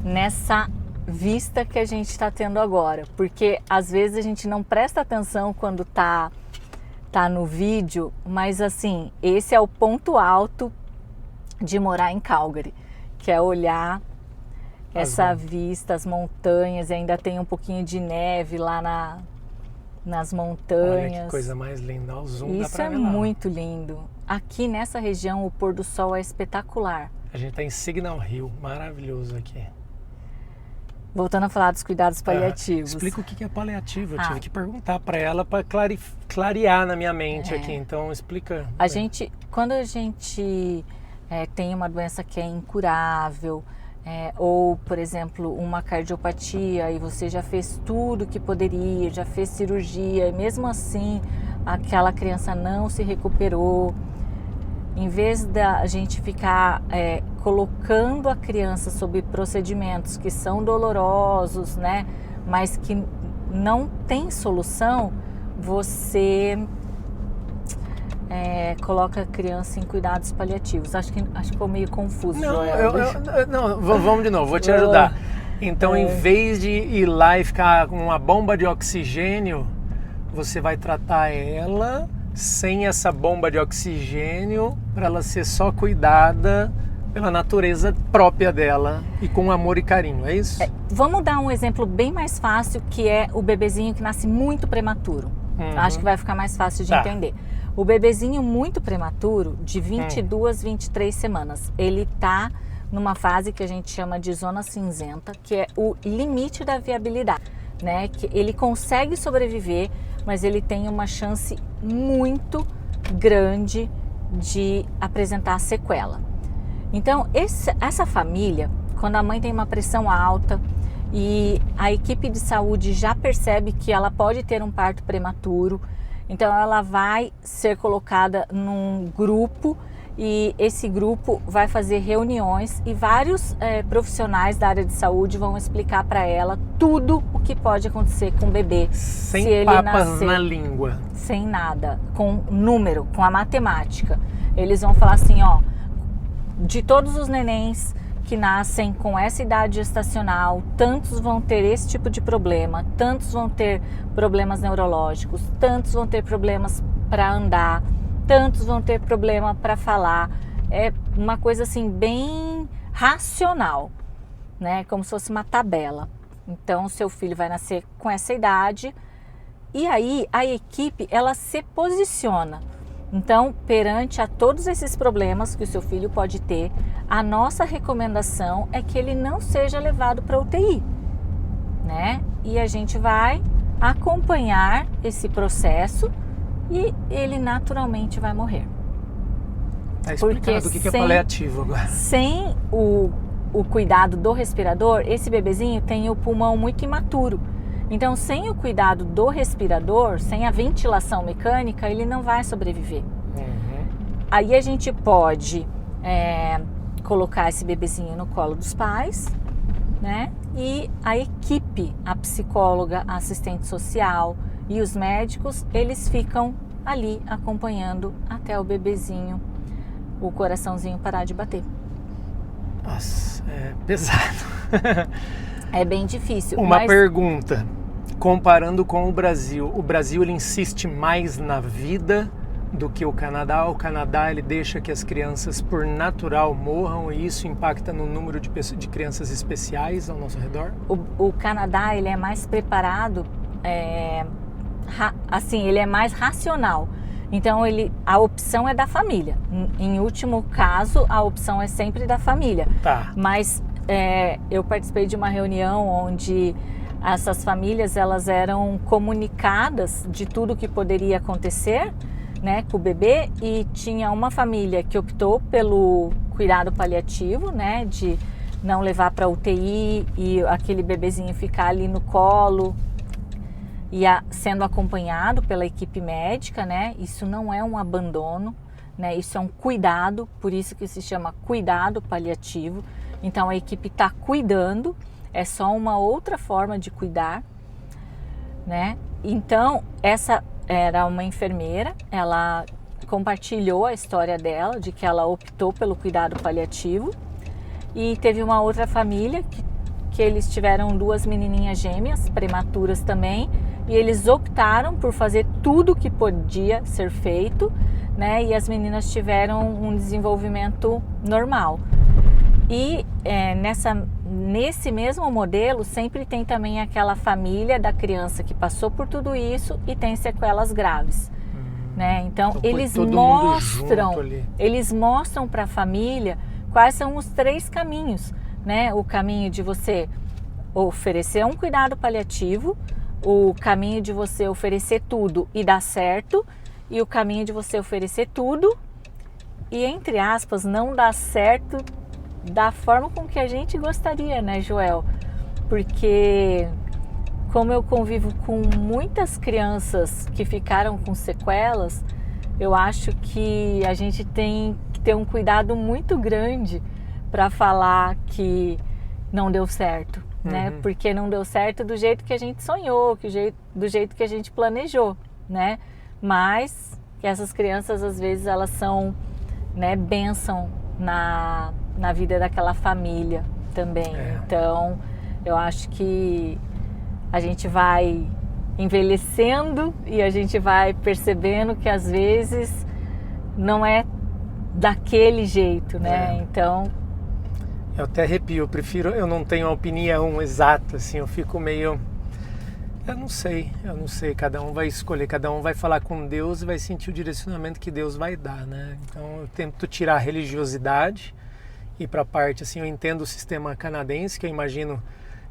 nessa vista que a gente está tendo agora, porque às vezes a gente não presta atenção quando tá no vídeo, mas assim, esse é o ponto alto de morar em Calgary, que é olhar essa vista, as montanhas, e ainda tem um pouquinho de neve lá nas montanhas. Olha que coisa mais linda, o zoom isso dá pra ver lá. Muito lindo. Aqui nessa região o pôr do sol é espetacular. A gente está em Signal Hill, maravilhoso aqui. Voltando a falar dos cuidados paliativos. Explica o que é paliativo. Eu tive que perguntar para ela para clarear na minha mente aqui. Então, explica. Quando a gente tem uma doença que é incurável, ou, por exemplo, uma cardiopatia, e você já fez tudo que poderia, já fez cirurgia, e mesmo assim aquela criança não se recuperou, em vez da gente ficar colocando a criança sob procedimentos que são dolorosos, né, mas que não tem solução, você coloca a criança em cuidados paliativos. Acho que ficou meio confuso. Não, vamos de novo, vou te ajudar. Então, em vez de ir lá e ficar com uma bomba de oxigênio, você vai tratar ela sem essa bomba de oxigênio, para ela ser só cuidada pela natureza própria dela e com amor e carinho, é isso? Vamos dar um exemplo bem mais fácil, que é o bebezinho que nasce muito prematuro. Acho que vai ficar mais fácil de entender. O bebezinho muito prematuro, de 22, 23 semanas, ele está numa fase que a gente chama de zona cinzenta, que é o limite da viabilidade, né? Que ele consegue sobreviver, mas ele tem uma chance muito grande de apresentar sequela. Então, essa família, quando a mãe tem uma pressão alta e a equipe de saúde já percebe que ela pode ter um parto prematuro, então ela vai ser colocada num grupo, e esse grupo vai fazer reuniões e vários profissionais da área de saúde vão explicar para ela tudo o que pode acontecer com o bebê. Sem se ele papas nascer, na língua. sem nada, com número, com a matemática. Eles vão falar assim, ó, de todos os nenéns que nascem com essa idade gestacional, tantos vão ter esse tipo de problema, tantos vão ter problemas neurológicos, tantos vão ter problemas para andar, tantos vão ter problema para falar. É uma coisa assim bem racional, né? Como se fosse uma tabela. Então, seu filho vai nascer com essa idade e aí a equipe, ela se posiciona. Então, perante a todos esses problemas que o seu filho pode ter, a nossa recomendação é que ele não seja levado para UTI, né? E a gente vai acompanhar esse processo e ele naturalmente vai morrer. Tá explicado o que é paliativo agora. Sem o cuidado do respirador, esse bebezinho tem o pulmão muito imaturo. Então, sem o cuidado do respirador, sem a ventilação mecânica, ele não vai sobreviver. Aí a gente pode colocar esse bebezinho no colo dos pais, né? E a equipe, a psicóloga, a assistente social e os médicos, eles ficam ali acompanhando até o bebezinho, o coraçãozinho parar de bater. Nossa, é pesado. É bem difícil. Uma pergunta, comparando com o Brasil ele insiste mais na vida do que o Canadá? O Canadá, ele deixa que as crianças por natural morram e isso impacta no número de crianças especiais ao nosso redor? O Canadá, ele é mais preparado, ele é mais racional. Então, a opção é da família. Em último caso, a opção é sempre da família. Tá. Mas eu participei de uma reunião onde essas famílias, elas eram comunicadas de tudo que poderia acontecer, né, com o bebê, e tinha uma família que optou pelo cuidado paliativo, né, de não levar para UTI e aquele bebezinho ficar ali no colo e sendo acompanhado pela equipe médica, né? Isso não é um abandono, né? Isso é um cuidado, por isso que se chama cuidado paliativo. Então a equipe está cuidando, é só uma outra forma de cuidar, né? Então essa era uma enfermeira, ela compartilhou a história dela, de que ela optou pelo cuidado paliativo, e teve uma outra família que eles tiveram 2 menininhas gêmeas, prematuras também, e eles optaram por fazer tudo que podia ser feito, né? E as meninas tiveram um desenvolvimento normal. E nesse mesmo modelo sempre tem também aquela família da criança que passou por tudo isso e tem sequelas graves, né? Então eles mostram para a família quais são os 3 caminhos, né? O caminho de você oferecer um cuidado paliativo, o caminho de você oferecer tudo e dar certo, e o caminho de você oferecer tudo e, entre aspas, não dar certo da forma com que a gente gostaria, né, Joel? Porque como eu convivo com muitas crianças que ficaram com sequelas, eu acho que a gente tem que ter um cuidado muito grande para falar que não deu certo, né? Porque não deu certo do jeito que a gente sonhou, do jeito que a gente planejou, né? Mas que essas crianças, às vezes, elas são, né, bênção na vida daquela família também. Então, eu acho que a gente vai envelhecendo e a gente vai percebendo que às vezes não é daquele jeito, né? Então... Eu até arrepio, eu não tenho uma opinião exata, assim, eu fico meio... Eu não sei, cada um vai escolher, cada um vai falar com Deus e vai sentir o direcionamento que Deus vai dar, né? Então eu tento tirar a religiosidade e para a parte, assim, eu entendo o sistema canadense, que eu imagino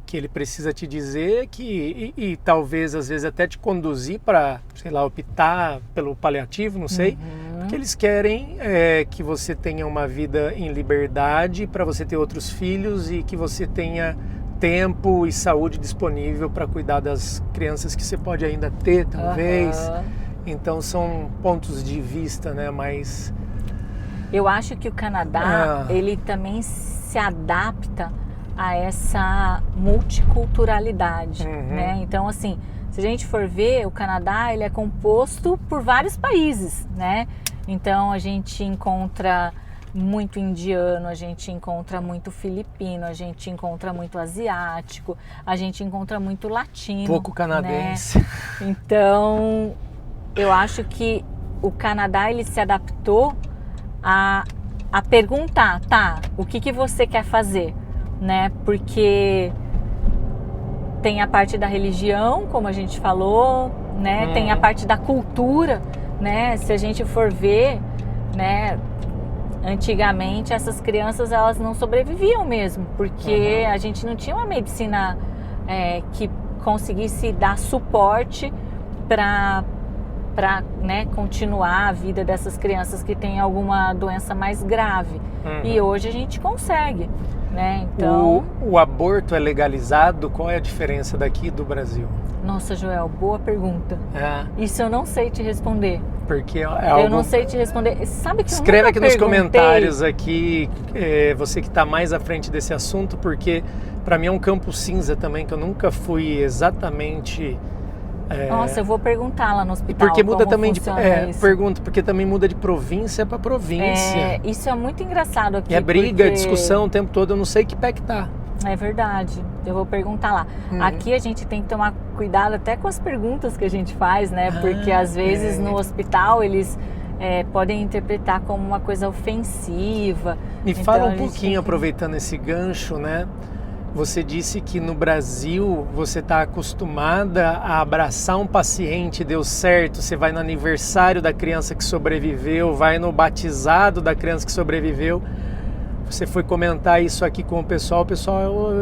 que ele precisa te dizer que, e talvez às vezes até te conduzir para, sei lá, optar pelo paliativo, não sei, porque eles querem que você tenha uma vida em liberdade para você ter outros filhos e que você tenha tempo e saúde disponível para cuidar das crianças que você pode ainda ter, talvez. Então são pontos de vista, né, mas... Eu acho que o Canadá, ele também se adapta a essa multiculturalidade, né? Então, assim, se a gente for ver, o Canadá, ele é composto por vários países, né? Então, a gente encontra muito indiano, a gente encontra muito filipino, a gente encontra muito asiático, a gente encontra muito latino. Pouco canadense. Né? Então, eu acho que o Canadá, ele se adaptou a perguntar, tá, o que você quer fazer? Né? Porque tem a parte da religião, como a gente falou, né? Tem a parte da cultura, né? Se a gente for ver, né? Antigamente essas crianças, elas não sobreviviam mesmo, porque a gente não tinha uma medicina que conseguisse dar suporte para né, continuar a vida dessas crianças que têm alguma doença mais grave. E hoje a gente consegue. Né? Então... O aborto é legalizado? Qual é a diferença daqui do Brasil? Nossa, Joel, boa pergunta. Isso eu não sei te responder. Porque é algo... Eu não sei te responder. Sabe que Escreve aqui nos comentários aqui, você que está mais à frente desse assunto, porque para mim é um campo cinza também, que eu nunca fui exatamente... Nossa, eu vou perguntar lá no hospital. Porque muda também pergunto, porque também muda de província para província. Isso é muito engraçado aqui. E briga, discussão o tempo todo, eu não sei que pé que tá. É verdade, eu vou perguntar lá. Aqui a gente tem que tomar cuidado até com as perguntas que a gente faz, né? Porque às vezes no hospital eles podem interpretar como uma coisa ofensiva. Me fala um pouquinho, aproveitando esse gancho, né? Você disse que no Brasil você está acostumada a abraçar um paciente, deu certo, você vai no aniversário da criança que sobreviveu, vai no batizado da criança que sobreviveu. Você foi comentar isso aqui com o pessoal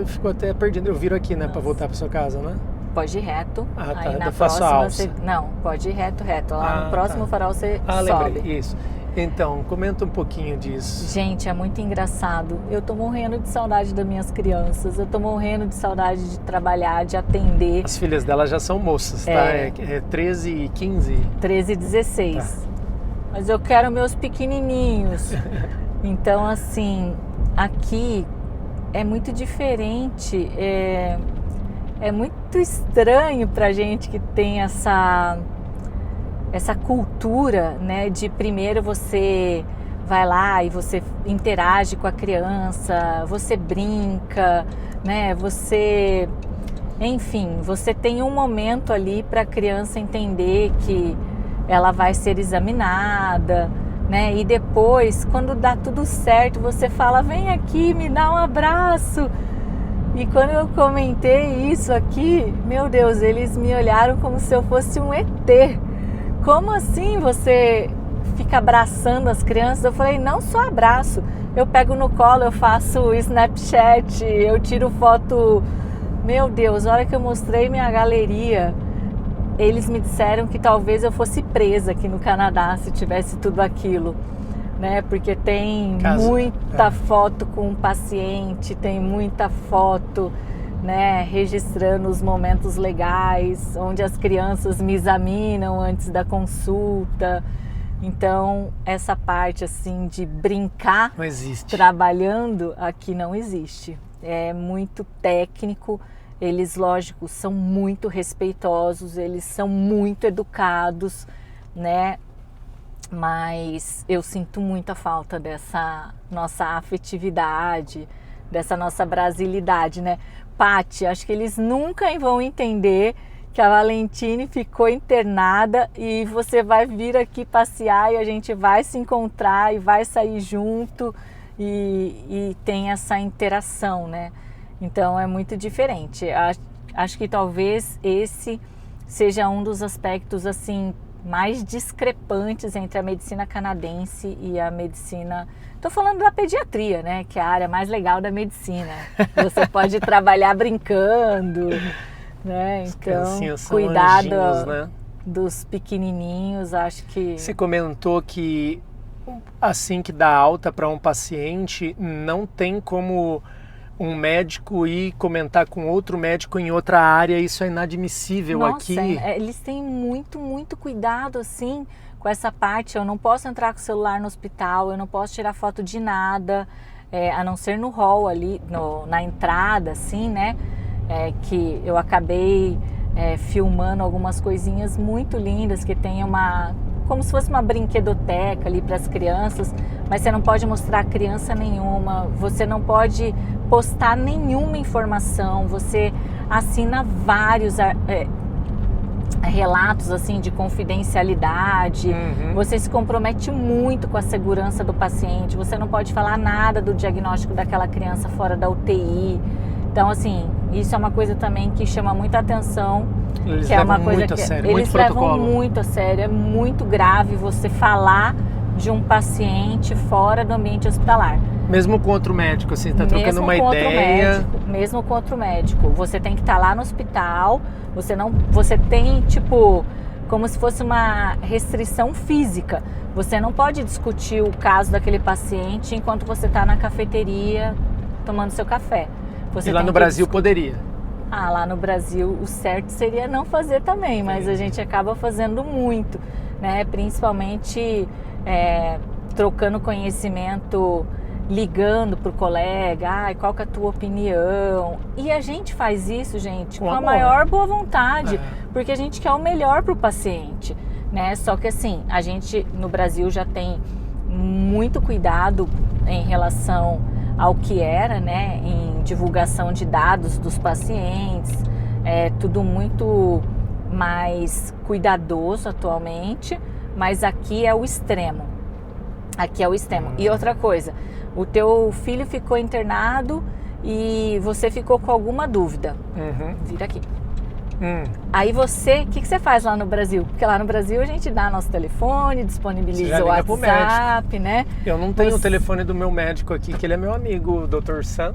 ficou até perdido. Eu viro aqui, né, para voltar para sua casa, né? Pode ir reto. Aí na próxima você... Não, pode ir reto. Lá no próximo farol você sobe. Lembrei, isso. Então, comenta um pouquinho disso. Gente, é muito engraçado. Eu tô morrendo de saudade das minhas crianças. Eu tô morrendo de saudade de trabalhar, de atender. As filhas dela já são moças, tá? É 13 e 15? 13 e 16. Tá. Mas eu quero meus pequenininhos. Então, assim, aqui é muito diferente. É muito estranho pra gente que tem essa cultura, né, de primeiro você vai lá e você interage com a criança, você brinca, né, enfim, você tem um momento ali para a criança entender que ela vai ser examinada, né, e depois, quando dá tudo certo, você fala, vem aqui, me dá um abraço. E quando eu comentei isso aqui, meu Deus, eles me olharam como se eu fosse um ET. Como assim você fica abraçando as crianças? Eu falei, não só abraço, eu pego no colo, eu faço Snapchat, eu tiro foto. Meu Deus, a hora que eu mostrei minha galeria, eles me disseram que talvez eu fosse presa aqui no Canadá se tivesse tudo aquilo, né? Porque tem muita foto com o paciente, tem muita foto, né, registrando os momentos legais, onde as crianças me examinam antes da consulta. Então, essa parte assim de brincar não existe. Trabalhando aqui não existe. É muito técnico. Eles, lógico, são muito respeitosos, eles são muito educados, né? Mas eu sinto muita falta dessa nossa afetividade, dessa nossa brasilidade, né? Paty, acho que eles nunca vão entender que a Valentine ficou internada e você vai vir aqui passear e a gente vai se encontrar e vai sair junto e tem essa interação, né? Então é muito diferente. Acho que talvez esse seja um dos aspectos assim mais discrepantes entre a medicina canadense e a medicina... Estou falando da pediatria, né? Que é a área mais legal da medicina. Você pode trabalhar brincando, né? Então, cuidado, né, dos pequenininhos, acho que... Você comentou que assim que dá alta para um paciente, não tem como um médico ir comentar com outro médico em outra área, isso é inadmissível. Nossa, aqui. Eles têm muito cuidado, assim, com essa parte. Eu não posso entrar com o celular no hospital, eu não posso tirar foto de nada, a não ser no hall ali, na entrada, assim, né? Que eu acabei filmando algumas coisinhas muito lindas, que tem como se fosse uma brinquedoteca ali para as crianças, mas você não pode mostrar criança nenhuma, você não pode postar nenhuma informação, você assina vários relatos assim de confidencialidade, você se compromete muito com a segurança do paciente, você não pode falar nada do diagnóstico daquela criança fora da UTI. Então, assim, isso é uma coisa também que chama muita atenção. Eles que é levam uma coisa muito que a sério, eles muito levam protocolo. muito a sério. É muito grave você falar de um paciente fora do ambiente hospitalar. Mesmo com outro médico, assim, tá trocando uma ideia. Mesmo com outro médico. Você tem que estar lá no hospital, você tem, tipo, como se fosse uma restrição física. Você não pode discutir o caso daquele paciente enquanto você está na cafeteria tomando seu café. E lá no Brasil poderia? Lá no Brasil o certo seria não fazer também, mas a gente acaba fazendo muito, né? Principalmente trocando conhecimento, ligando pro colega, qual que é a tua opinião? E a gente faz isso, gente, com a maior boa vontade, porque a gente quer o melhor pro paciente, né? Só que assim, a gente no Brasil já tem muito cuidado em relação ao que era, né, em divulgação de dados dos pacientes, tudo muito mais cuidadoso atualmente, mas aqui é o extremo. Aqui é o extremo. E outra coisa, o teu filho ficou internado e você ficou com alguma dúvida. Vira aqui. Aí o que você faz lá no Brasil? Porque lá no Brasil a gente dá nosso telefone, disponibiliza o WhatsApp, né? Eu não tenho o telefone do meu médico aqui, que ele é meu amigo, o Dr. Sam.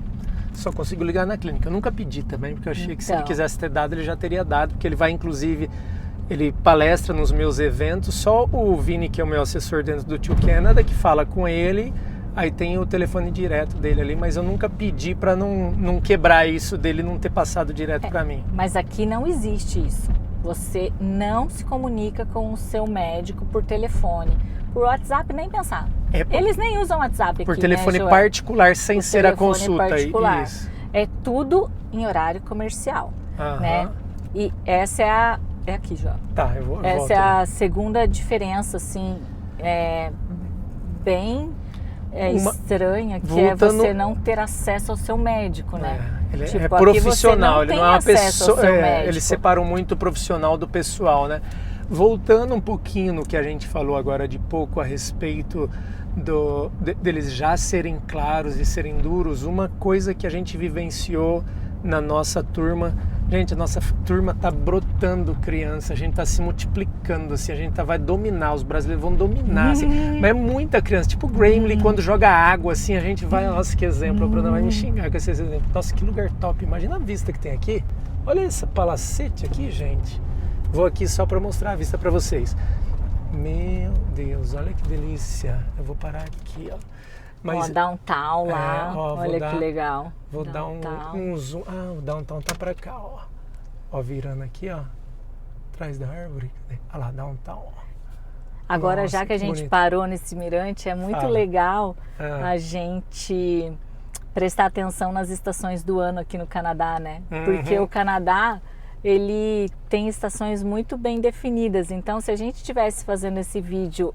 Só consigo ligar na clínica. Eu nunca pedi também, porque eu achei que se ele quisesse ter dado, ele já teria dado, porque ele vai, inclusive, ele palestra nos meus eventos. Só o Vini, que é o meu assessor dentro do Tio Canada, que fala com ele. Aí tem o telefone direto dele ali, mas eu nunca pedi para não quebrar isso dele não ter passado direto para mim. Mas aqui não existe isso. Você não se comunica com o seu médico por telefone. Por WhatsApp, nem pensar. Eles nem usam WhatsApp por aqui, telefone né, particular, sem ser a consulta. Particular. Isso. É tudo em horário comercial, né? E essa é aqui, João. Tá, eu vou. Essa é a segunda diferença, assim, bem estranha, que é você não ter acesso ao seu médico, né? Ele tipo, é profissional, ele não é uma pessoa. Eles Eles separam muito o profissional do pessoal, né? Voltando um pouquinho no que a gente falou agora de pouco a respeito deles já serem claros e serem duros, uma coisa que a gente vivenciou na nossa turma Gente, a nossa turma tá brotando criança, a gente tá se multiplicando, assim, a gente vai dominar, os brasileiros vão dominar, assim. Mas é muita criança, tipo o Gremlin, quando joga água, assim, a gente vai, nossa, que exemplo, a Bruna vai me xingar com esse exemplo. Nossa, que lugar top, imagina a vista que tem aqui. Olha esse palacete aqui, gente. Vou aqui só para mostrar a vista para vocês. Meu Deus, olha que delícia. Eu vou parar aqui, ó. Mas, ó, downtown lá, olha que legal. Vou dar um zoom. Ah, o downtown tá pra cá, ó. Ó, virando aqui, ó. Atrás da árvore. Olha lá, downtown, ó. Agora, nossa, já que a gente parou nesse mirante, é muito legal a gente prestar atenção nas estações do ano aqui no Canadá, né? Porque o Canadá, ele tem estações muito bem definidas. Então, se a gente estivesse fazendo esse vídeo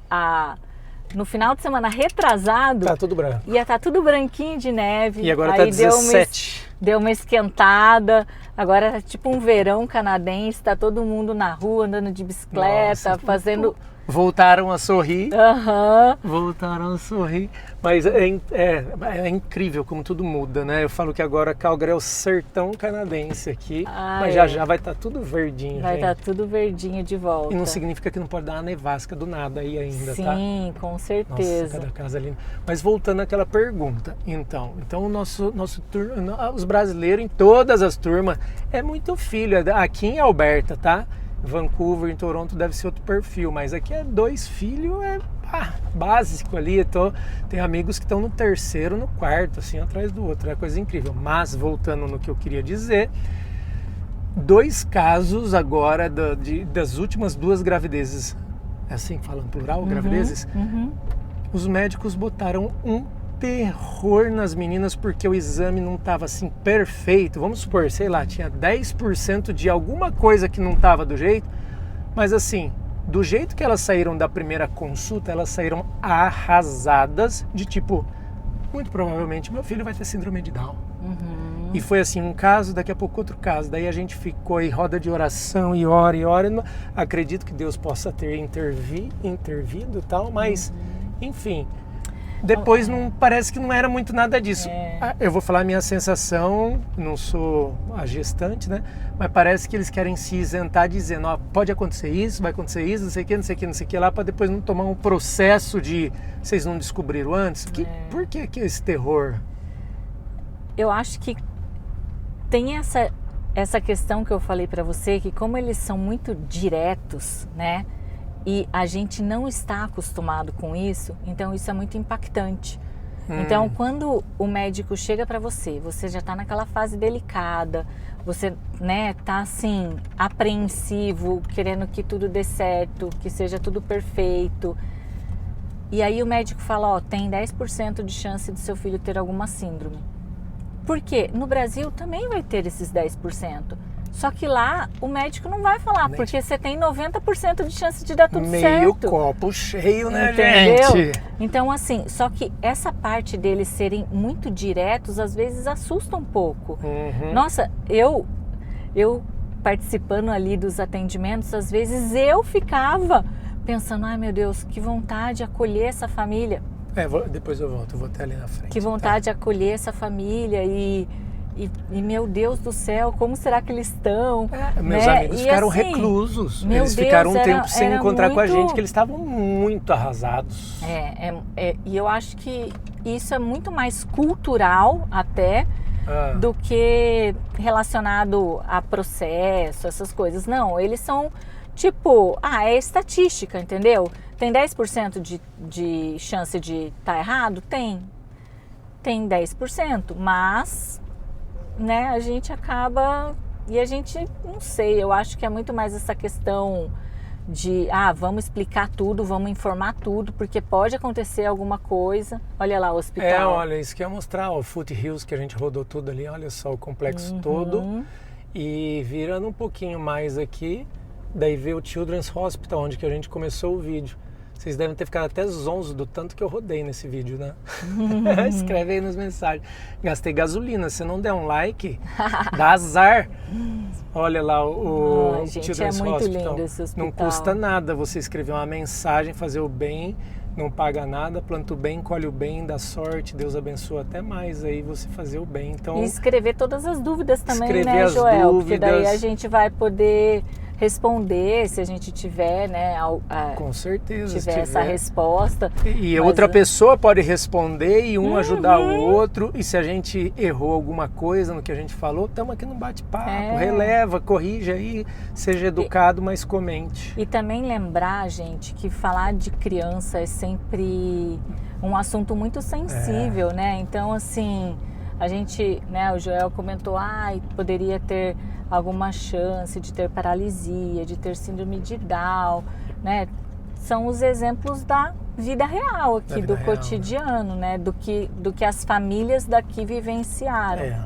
no final de semana retrasado, tá tudo branco. Ia estar tudo branquinho de neve. E agora tá 17. Deu uma esquentada. Agora é tipo um verão canadense, tá todo mundo na rua andando de bicicleta, fazendo... Voltaram a sorrir. Aham. Voltaram a sorrir. Mas é incrível como tudo muda, né? Eu falo que agora Calgary é o sertão canadense aqui, mas já vai estar tudo verdinho, Vai estar tudo verdinho de volta. E não significa que não pode dar uma nevasca do nada aí ainda, tá? Sim, com certeza. Nossa, cada casa linda. Mas voltando àquela pergunta, então o nosso os brasileiros em todas as turmas é muito filho. Aqui em Alberta, tá? Vancouver, em Toronto deve ser outro perfil, mas aqui é 2 filhos, básico ali. Tem amigos que estão no 3º, no 4º, assim, atrás do outro, é coisa incrível. Mas voltando no que eu queria dizer, 2 casos agora das últimas 2 gravidezes, é assim que falam plural, gravidezes? Os médicos botaram um terror nas meninas porque o exame não estava assim perfeito. Vamos supor, sei lá, tinha 10% de alguma coisa que não estava do jeito, mas assim, do jeito que elas saíram da primeira consulta, elas saíram arrasadas, de tipo, muito provavelmente meu filho vai ter síndrome de Down. E foi assim, um caso, daqui a pouco outro caso. Daí a gente ficou em roda de oração e ora e ora. Acredito que Deus possa ter intervido e tal, mas enfim. Depois parece que não era muito nada disso. Eu vou falar a minha sensação, não sou a gestante, né? Mas parece que eles querem se isentar dizendo, pode acontecer isso, vai acontecer isso, não sei o que, não sei o que, não sei o que lá, para depois não tomar um processo de vocês não descobriram antes. Por que esse terror? Eu acho que tem essa questão que eu falei para você, que como eles são muito diretos, né? E a gente não está acostumado com isso, então isso é muito impactante. Então, quando o médico chega para você já está naquela fase delicada, você, né, tá assim, apreensivo, querendo que tudo dê certo, que seja tudo perfeito. E aí o médico fala, tem 10% de chance do seu filho ter alguma síndrome. Por quê? No Brasil também vai ter esses 10%. Só que lá o médico não vai falar, porque você tem 90% de chance de dar tudo certo. Meio copo cheio, né, entendeu? gente? Então, assim, só que essa parte deles serem muito diretos, às vezes assusta um pouco. Nossa, eu participando ali dos atendimentos, às vezes eu ficava pensando, ai meu Deus, que vontade de acolher essa família. Depois eu volto, eu vou até ali na frente. Que vontade de acolher essa família e meu Deus do céu, como será que eles estão? Meus amigos ficaram assim, reclusos. Eles ficaram um tempo sem encontrar com a gente, que eles estavam muito arrasados. E eu acho que isso é muito mais cultural até do que relacionado a processo, essas coisas. Não, eles são tipo, é estatística, entendeu? Tem 10% de chance de estar errado? Tem 10%, mas... né, a gente acaba e a gente, não sei, eu acho que é muito mais essa questão de, vamos explicar tudo, vamos informar tudo, porque pode acontecer alguma coisa. Olha lá o hospital. Olha, isso que eu ia mostrar, o Foothills, que a gente rodou tudo ali, olha só o complexo todo. E virando um pouquinho mais aqui, daí vê o Children's Hospital, onde que a gente começou o vídeo. Vocês devem ter ficado até zonzo do tanto que eu rodei nesse vídeo, né? Escreve aí nas mensagens. Gastei gasolina. Se não der um like, dá azar. Olha lá o gente, Children's é muito Hospital. lindo esse hospital. Não custa nada você escrever uma mensagem, fazer o bem não paga nada, planta o bem, colhe o bem, dá sorte, Deus abençoa até mais aí você fazer o bem. Então, e escrever todas as dúvidas também, escrever né, as Joel? dúvidas. Porque daí a gente vai poder responder se a gente tiver, né, com certeza, tiver essa resposta. E outra pessoa pode responder e ajudar o outro. E se a gente errou alguma coisa no que a gente falou, estamos aqui no bate-papo, releva, corrige aí, seja educado, mas comente. E também lembrar, gente, que falar de criança é sempre um assunto muito sensível, né? Então, assim, a gente, né, o Joel comentou, poderia ter alguma chance de ter paralisia, de ter síndrome de Down, né? São os exemplos da vida real aqui, do cotidiano, né? Do que as famílias daqui vivenciaram.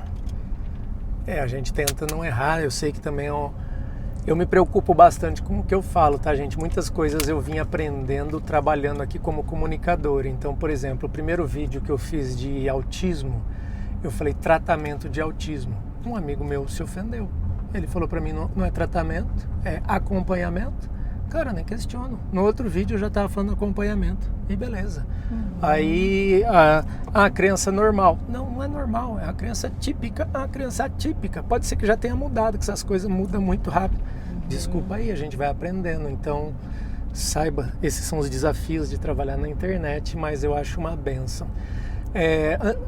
A gente tenta não errar. Eu sei que também eu me preocupo bastante com o que eu falo, tá, gente? Muitas coisas eu vim aprendendo trabalhando aqui como comunicador. Então, por exemplo, o primeiro vídeo que eu fiz de autismo, eu falei tratamento de autismo. Um amigo meu se ofendeu. Ele falou pra mim, não é tratamento, é acompanhamento. Cara, nem questiono. No outro vídeo eu já tava falando acompanhamento. E beleza. Aí, a criança normal. Não é normal, é a criança típica. A criança atípica. Pode ser que já tenha mudado, que essas coisas mudam muito rápido. Desculpa aí, a gente vai aprendendo. Então, saiba, esses são os desafios de trabalhar na internet, mas eu acho uma bênção.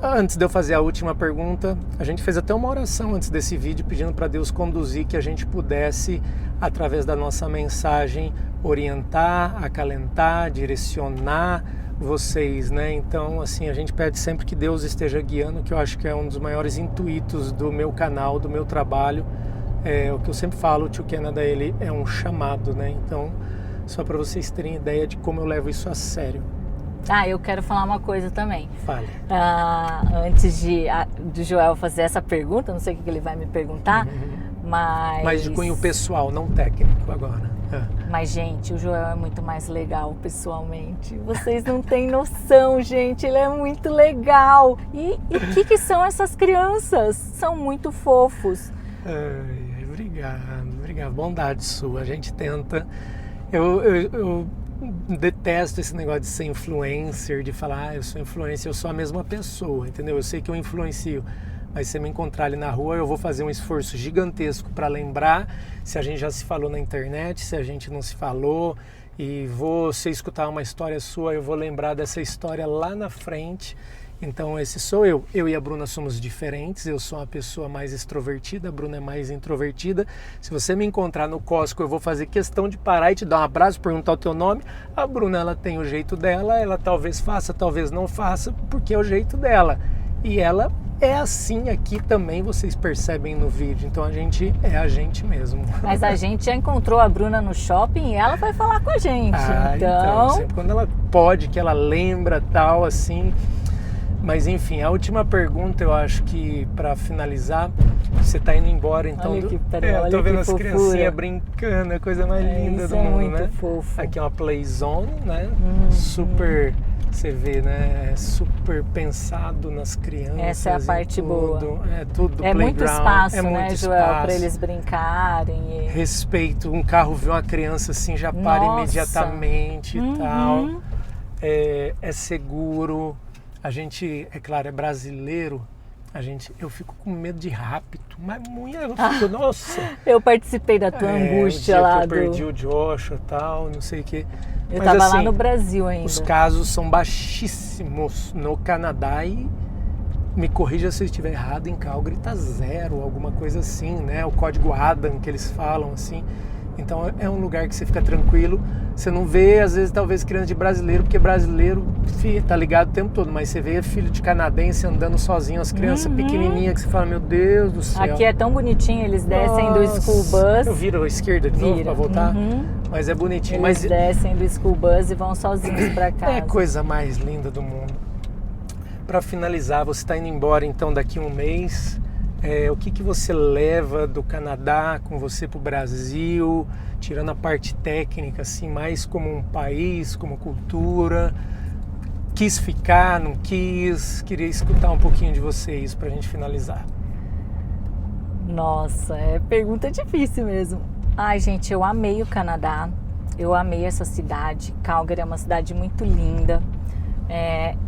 Antes de eu fazer a última pergunta, a gente fez até uma oração antes desse vídeo pedindo para Deus conduzir, que a gente pudesse, através da nossa mensagem, orientar, acalentar, direcionar vocês, né? Então, assim, a gente pede sempre que Deus esteja guiando, que eu acho que é um dos maiores intuitos do meu canal, do meu trabalho. O que eu sempre falo, o Tio Canada, ele é um chamado, né? Então, só para vocês terem ideia de como eu levo isso a sério. Eu quero falar uma coisa também. Fale. Antes de Joel fazer essa pergunta, não sei o que ele vai me perguntar, mas de cunho pessoal, não técnico agora. Mas, gente, o Joel é muito mais legal pessoalmente. Vocês não têm noção, gente. Ele é muito legal. E o que são essas crianças? São muito fofos. Obrigado. Bondade sua. A gente tenta. Eu detesto esse negócio de ser influencer, de falar, eu sou influencer, eu sou a mesma pessoa, entendeu? Eu sei que eu influencio, mas se você me encontrar ali na rua, eu vou fazer um esforço gigantesco para lembrar se a gente já se falou na internet, se a gente não se falou, e se escutar uma história sua, eu vou lembrar dessa história lá na frente. Então esse sou eu. Eu e a Bruna somos diferentes, eu sou uma pessoa mais extrovertida, a Bruna é mais introvertida. Se você me encontrar no Costco, eu vou fazer questão de parar e te dar um abraço, perguntar o teu nome. A Bruna, ela tem o jeito dela, ela talvez faça, talvez não faça, porque é o jeito dela. E ela é assim aqui também, vocês percebem no vídeo. Então a gente é a gente mesmo. Mas a gente já encontrou a Bruna no shopping e ela vai falar com a gente. Então sempre quando ela pode, que ela lembra, tal, assim... Mas enfim, a última pergunta, eu acho que para finalizar, você tá indo embora, então olha eu tô vendo as criancinhas brincando, a coisa mais linda do mundo, né? Fofo. Aqui é uma playzone, né? Super, você vê, né? Super pensado nas crianças. Essa é a parte boa. É tudo playground. Muito espaço, é muito né, espaço. Joel, para eles brincarem. Respeito, um carro vê uma criança assim, já para imediatamente e tal. É seguro. A gente, é claro, é brasileiro, eu fico com medo de rapto, mas eu fico, nossa. Eu participei da tua angústia lá. Eu perdi o Joshua e tal, não sei o quê. Eu tava lá no Brasil ainda. Os casos são baixíssimos no Canadá e me corrija se eu estiver errado, em Calgary tá 0, alguma coisa assim, né? O código Adam que eles falam assim. Então é um lugar que você fica tranquilo, você não vê às vezes talvez criança de brasileiro, porque brasileiro tá ligado o tempo todo, mas você vê filho de canadense andando sozinho, as crianças pequenininhas que você fala, meu Deus do céu. Aqui é tão bonitinho, eles descem do school bus. Eu viro à esquerda de novo pra voltar, mas é bonitinho. Eles descem do school bus e vão sozinhos pra casa. É a coisa mais linda do mundo. Para finalizar, você está indo embora então daqui a um mês. O que você leva do Canadá com você para o Brasil, tirando a parte técnica, assim, mais como um país, como cultura? Quis ficar, não quis? Queria escutar um pouquinho de vocês para a gente finalizar. Nossa, é pergunta difícil mesmo. Ai, gente, eu amei o Canadá. eu amei essa cidade. Calgary é uma cidade muito linda.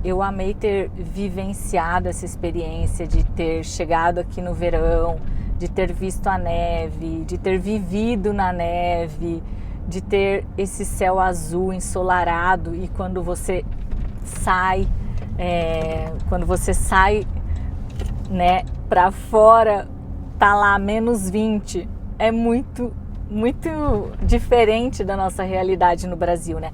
Eu amei ter vivenciado essa experiência de ter chegado aqui no verão, de ter visto a neve, de ter vivido na neve, de ter esse céu azul ensolarado, e quando você sai, né, para fora, tá lá -20. É muito diferente da nossa realidade no Brasil, né?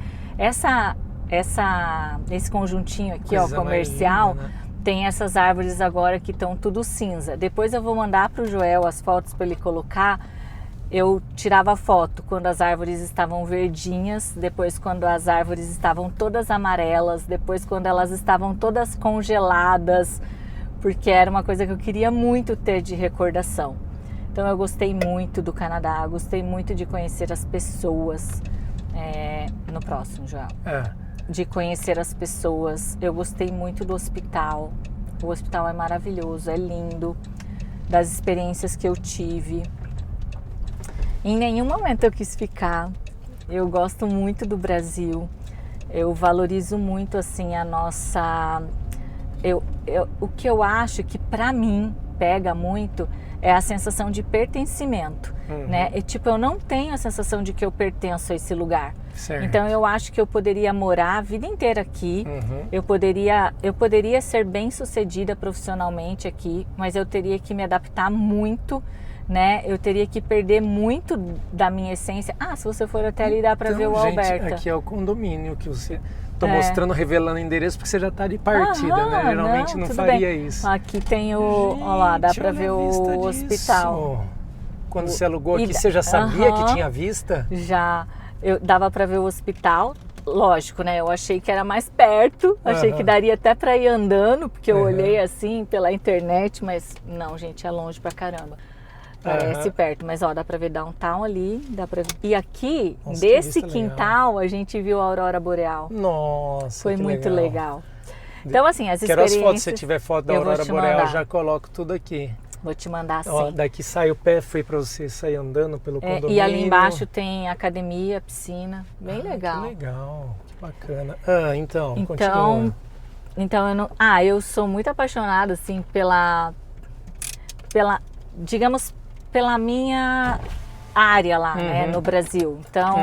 Esse conjuntinho aqui, ó, comercial, linda, né? Tem essas árvores agora que estão tudo cinza. Depois eu vou mandar para o Joel as fotos para ele colocar. Eu tirava foto quando as árvores estavam verdinhas, depois quando as árvores estavam todas amarelas, depois quando elas estavam todas congeladas, porque era uma coisa que eu queria muito ter de recordação. Então eu gostei muito do Canadá, gostei muito de conhecer as pessoas. No próximo, Joel. De conhecer as pessoas. Eu gostei muito do hospital. O hospital é maravilhoso, é lindo. Das experiências que eu tive. Em nenhum momento eu quis ficar. Eu gosto muito do Brasil. Eu valorizo muito assim a nossa... o que eu acho que para mim pega muito é a sensação de pertencimento, né? Eu não tenho a sensação de que eu pertenço a esse lugar. Certo. Então eu acho que eu poderia morar a vida inteira aqui, eu poderia ser bem sucedida profissionalmente aqui, mas eu teria que me adaptar muito, né? Eu teria que perder muito da minha essência. Se você for até ali dá para ver o Alberta. Aqui é o condomínio que você... Tô mostrando, revelando endereço, porque você já tá de partida, né? Geralmente não faria isso. Aqui tem o... Olha lá, dá pra ver o hospital. Quando você alugou aqui, você já sabia que tinha vista? Já. Dava pra ver o hospital. Lógico, né? Eu achei que era mais perto. Achei que daria até pra ir andando, porque eu olhei assim pela internet, mas não, gente, é longe pra caramba. Parece perto, mas ó, dá pra ver downtown ali, dá pra ver. E aqui, desse quintal, legal, a gente viu a aurora boreal. Nossa, foi muito legal. Então, assim, as experiências... Quero as fotos, se tiver foto da aurora boreal, eu já coloco tudo aqui. Vou te mandar sim. Ó, daqui sai o pé, foi pra você sair andando pelo condomínio. E ali embaixo tem academia, piscina, bem legal. Que legal, que bacana. Continua. Então eu não... eu sou muito apaixonada, assim, pela digamos, pela minha área lá, né, no Brasil. Então,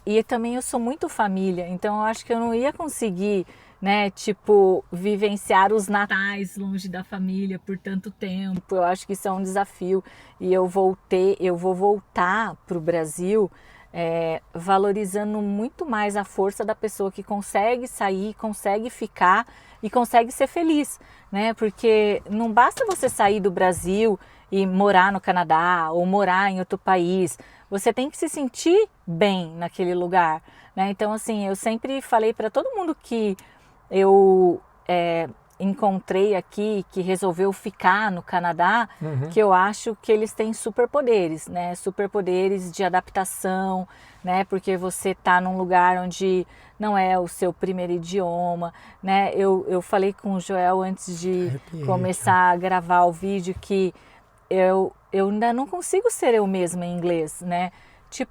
e também eu sou muito família, então eu acho que eu não ia conseguir, né, vivenciar os natais longe da família por tanto tempo. Eu acho que isso é um desafio e eu vou voltar para o Brasil valorizando muito mais a força da pessoa que consegue sair, consegue ficar e consegue ser feliz, né? Porque não basta você sair do Brasil e morar no Canadá ou morar em outro país, você tem que se sentir bem naquele lugar, né? Então, assim, eu sempre falei para todo mundo que eu encontrei aqui, que resolveu ficar no Canadá, que eu acho que eles têm superpoderes, né? Superpoderes de adaptação, né? Porque você tá num lugar onde não é o seu primeiro idioma, né? Eu falei com o Joel antes de começar a gravar o vídeo que eu ainda não consigo ser eu mesma em inglês, né?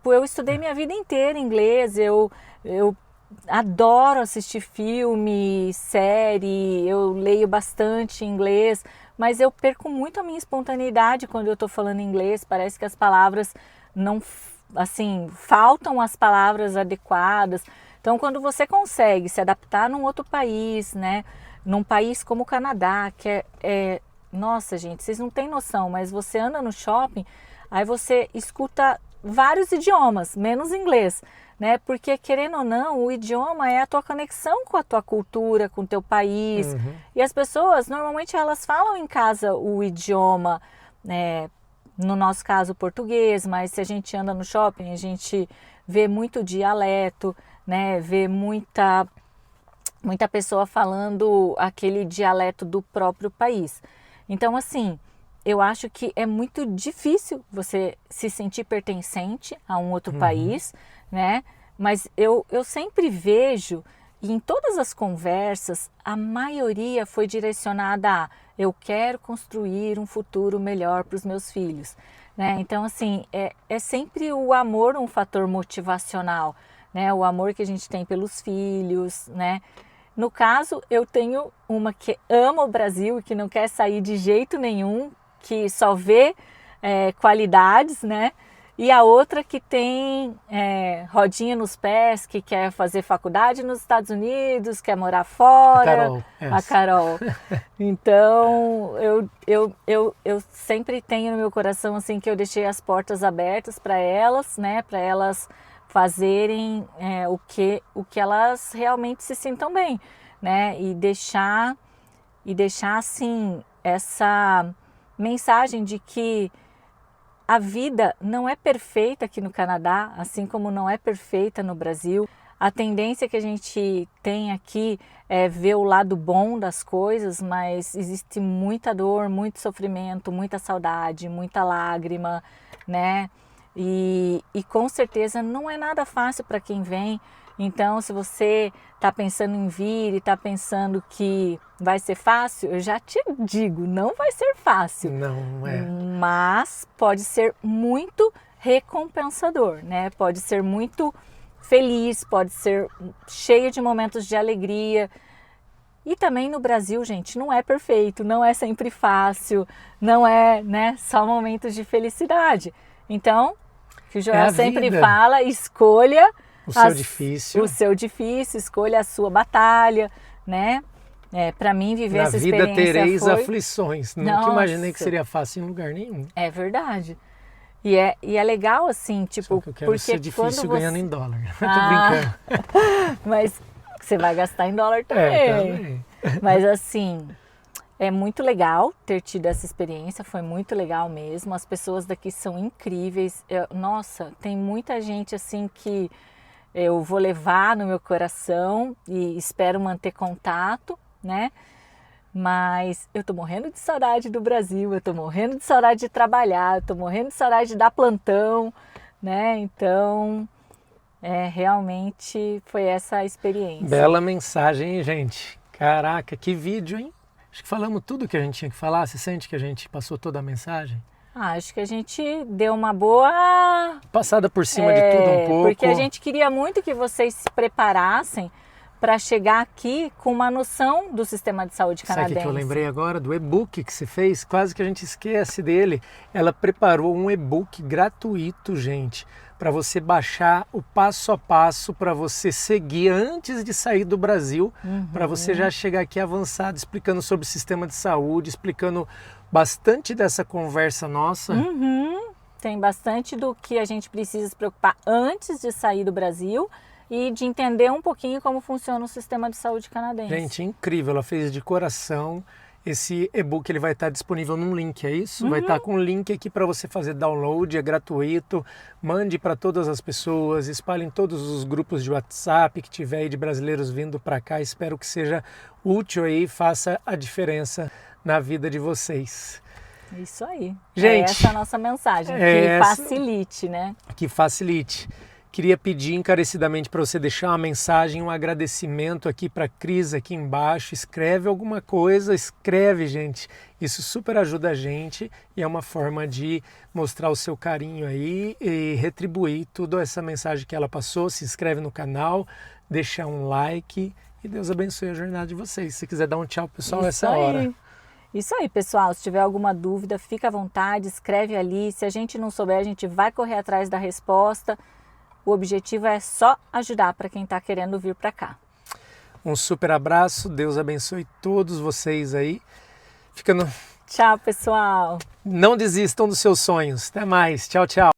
Eu estudei minha vida inteira em inglês, eu adoro assistir filme, série, eu leio bastante inglês, mas eu perco muito a minha espontaneidade quando eu tô falando inglês. Parece que as palavras não, assim, faltam as palavras adequadas. Então, quando você consegue se adaptar num outro país, né? Num país como o Canadá, que nossa, gente, vocês não têm noção, mas você anda no shopping, aí você escuta vários idiomas, menos inglês, né? Porque, querendo ou não, o idioma é a tua conexão com a tua cultura, com o teu país. E as pessoas, normalmente, elas falam em casa o idioma, né? No nosso caso, o português, mas se a gente anda no shopping, a gente vê muito dialeto, né? Vê muita pessoa falando aquele dialeto do próprio país. Então, assim, eu acho que é muito difícil você se sentir pertencente a um outro país, né? Mas eu sempre vejo, e em todas as conversas, a maioria foi direcionada a eu quero construir um futuro melhor para os meus filhos, né? Então, assim, é sempre o amor um fator motivacional, né? O amor que a gente tem pelos filhos, né? No caso, eu tenho uma que ama o Brasil e que não quer sair de jeito nenhum, que só vê qualidades, né? E a outra que tem rodinha nos pés, que quer fazer faculdade nos Estados Unidos, quer morar fora. A Carol. Então, eu sempre tenho no meu coração assim que eu deixei as portas abertas para elas, né? Para elas fazerem o que elas realmente se sintam bem, né? E deixar assim essa mensagem de que a vida não é perfeita aqui no Canadá, assim como não é perfeita no Brasil. A tendência que a gente tem aqui é ver o lado bom das coisas, mas existe muita dor, muito sofrimento, muita saudade, muita lágrima, né? E com certeza não é nada fácil para quem vem. Então, se você está pensando em vir e está pensando que vai ser fácil, eu já te digo, não vai ser fácil. Não é. Mas pode ser muito recompensador, né? Pode ser muito feliz, pode ser cheio de momentos de alegria. E também no Brasil, gente, não é perfeito, não é sempre fácil, não é, né, só momentos de felicidade. Então, que o Joel sempre fala, escolha o seu difícil, escolha a sua batalha, né? Para mim, viver essa experiência Na vida tereis aflições. Nunca imaginei que seria fácil em lugar nenhum. É verdade. E é legal, assim, tipo... Só que eu quero porque ser difícil ganhando em dólar. Tô brincando. Mas você vai gastar em dólar também. Também. Mas, assim... É muito legal ter tido essa experiência, foi muito legal mesmo. As pessoas daqui são incríveis. Nossa, tem muita gente assim que eu vou levar no meu coração e espero manter contato, né? Mas eu tô morrendo de saudade do Brasil, eu tô morrendo de saudade de trabalhar, eu tô morrendo de saudade de dar plantão, né? Então, realmente foi essa a experiência. Bela mensagem, hein, gente? Caraca, que vídeo, hein? Acho que falamos tudo que a gente tinha que falar. Você sente que a gente passou toda a mensagem? Acho que a gente deu uma boa... passada por cima de tudo um pouco. Porque a gente queria muito que vocês se preparassem para chegar aqui com uma noção do sistema de saúde canadense. Sabe o que eu lembrei agora? Do e-book que você fez, quase que a gente esquece dele. Ela preparou um e-book gratuito, gente, para você baixar o passo a passo, para você seguir antes de sair do Brasil, para você já chegar aqui avançado, explicando sobre o sistema de saúde, explicando bastante dessa conversa nossa. Tem bastante do que a gente precisa se preocupar antes de sair do Brasil e de entender um pouquinho como funciona o sistema de saúde canadense. Gente, incrível, ela fez de coração. Esse e-book ele vai estar disponível num link, é isso? Vai estar com um link aqui para você fazer download, é gratuito. Mande para todas as pessoas, espalhe em todos os grupos de WhatsApp que tiver aí de brasileiros vindo para cá. Espero que seja útil aí, faça a diferença na vida de vocês. Isso aí. Gente, essa a nossa mensagem, que facilite, né? Que facilite. Queria pedir encarecidamente para você deixar uma mensagem, um agradecimento aqui para a Cris aqui embaixo. Escreve alguma coisa, escreve, gente. Isso super ajuda a gente e é uma forma de mostrar o seu carinho aí e retribuir toda essa mensagem que ela passou. Se inscreve no canal, deixa um like e Deus abençoe a jornada de vocês. Se quiser dar um tchau, pessoal, essa hora. Isso aí, pessoal. Se tiver alguma dúvida, fica à vontade, escreve ali. Se a gente não souber, a gente vai correr atrás da resposta. O objetivo é só ajudar para quem está querendo vir para cá. Um super abraço, Deus abençoe todos vocês aí. Tchau, pessoal. Não desistam dos seus sonhos. Até mais. Tchau, tchau.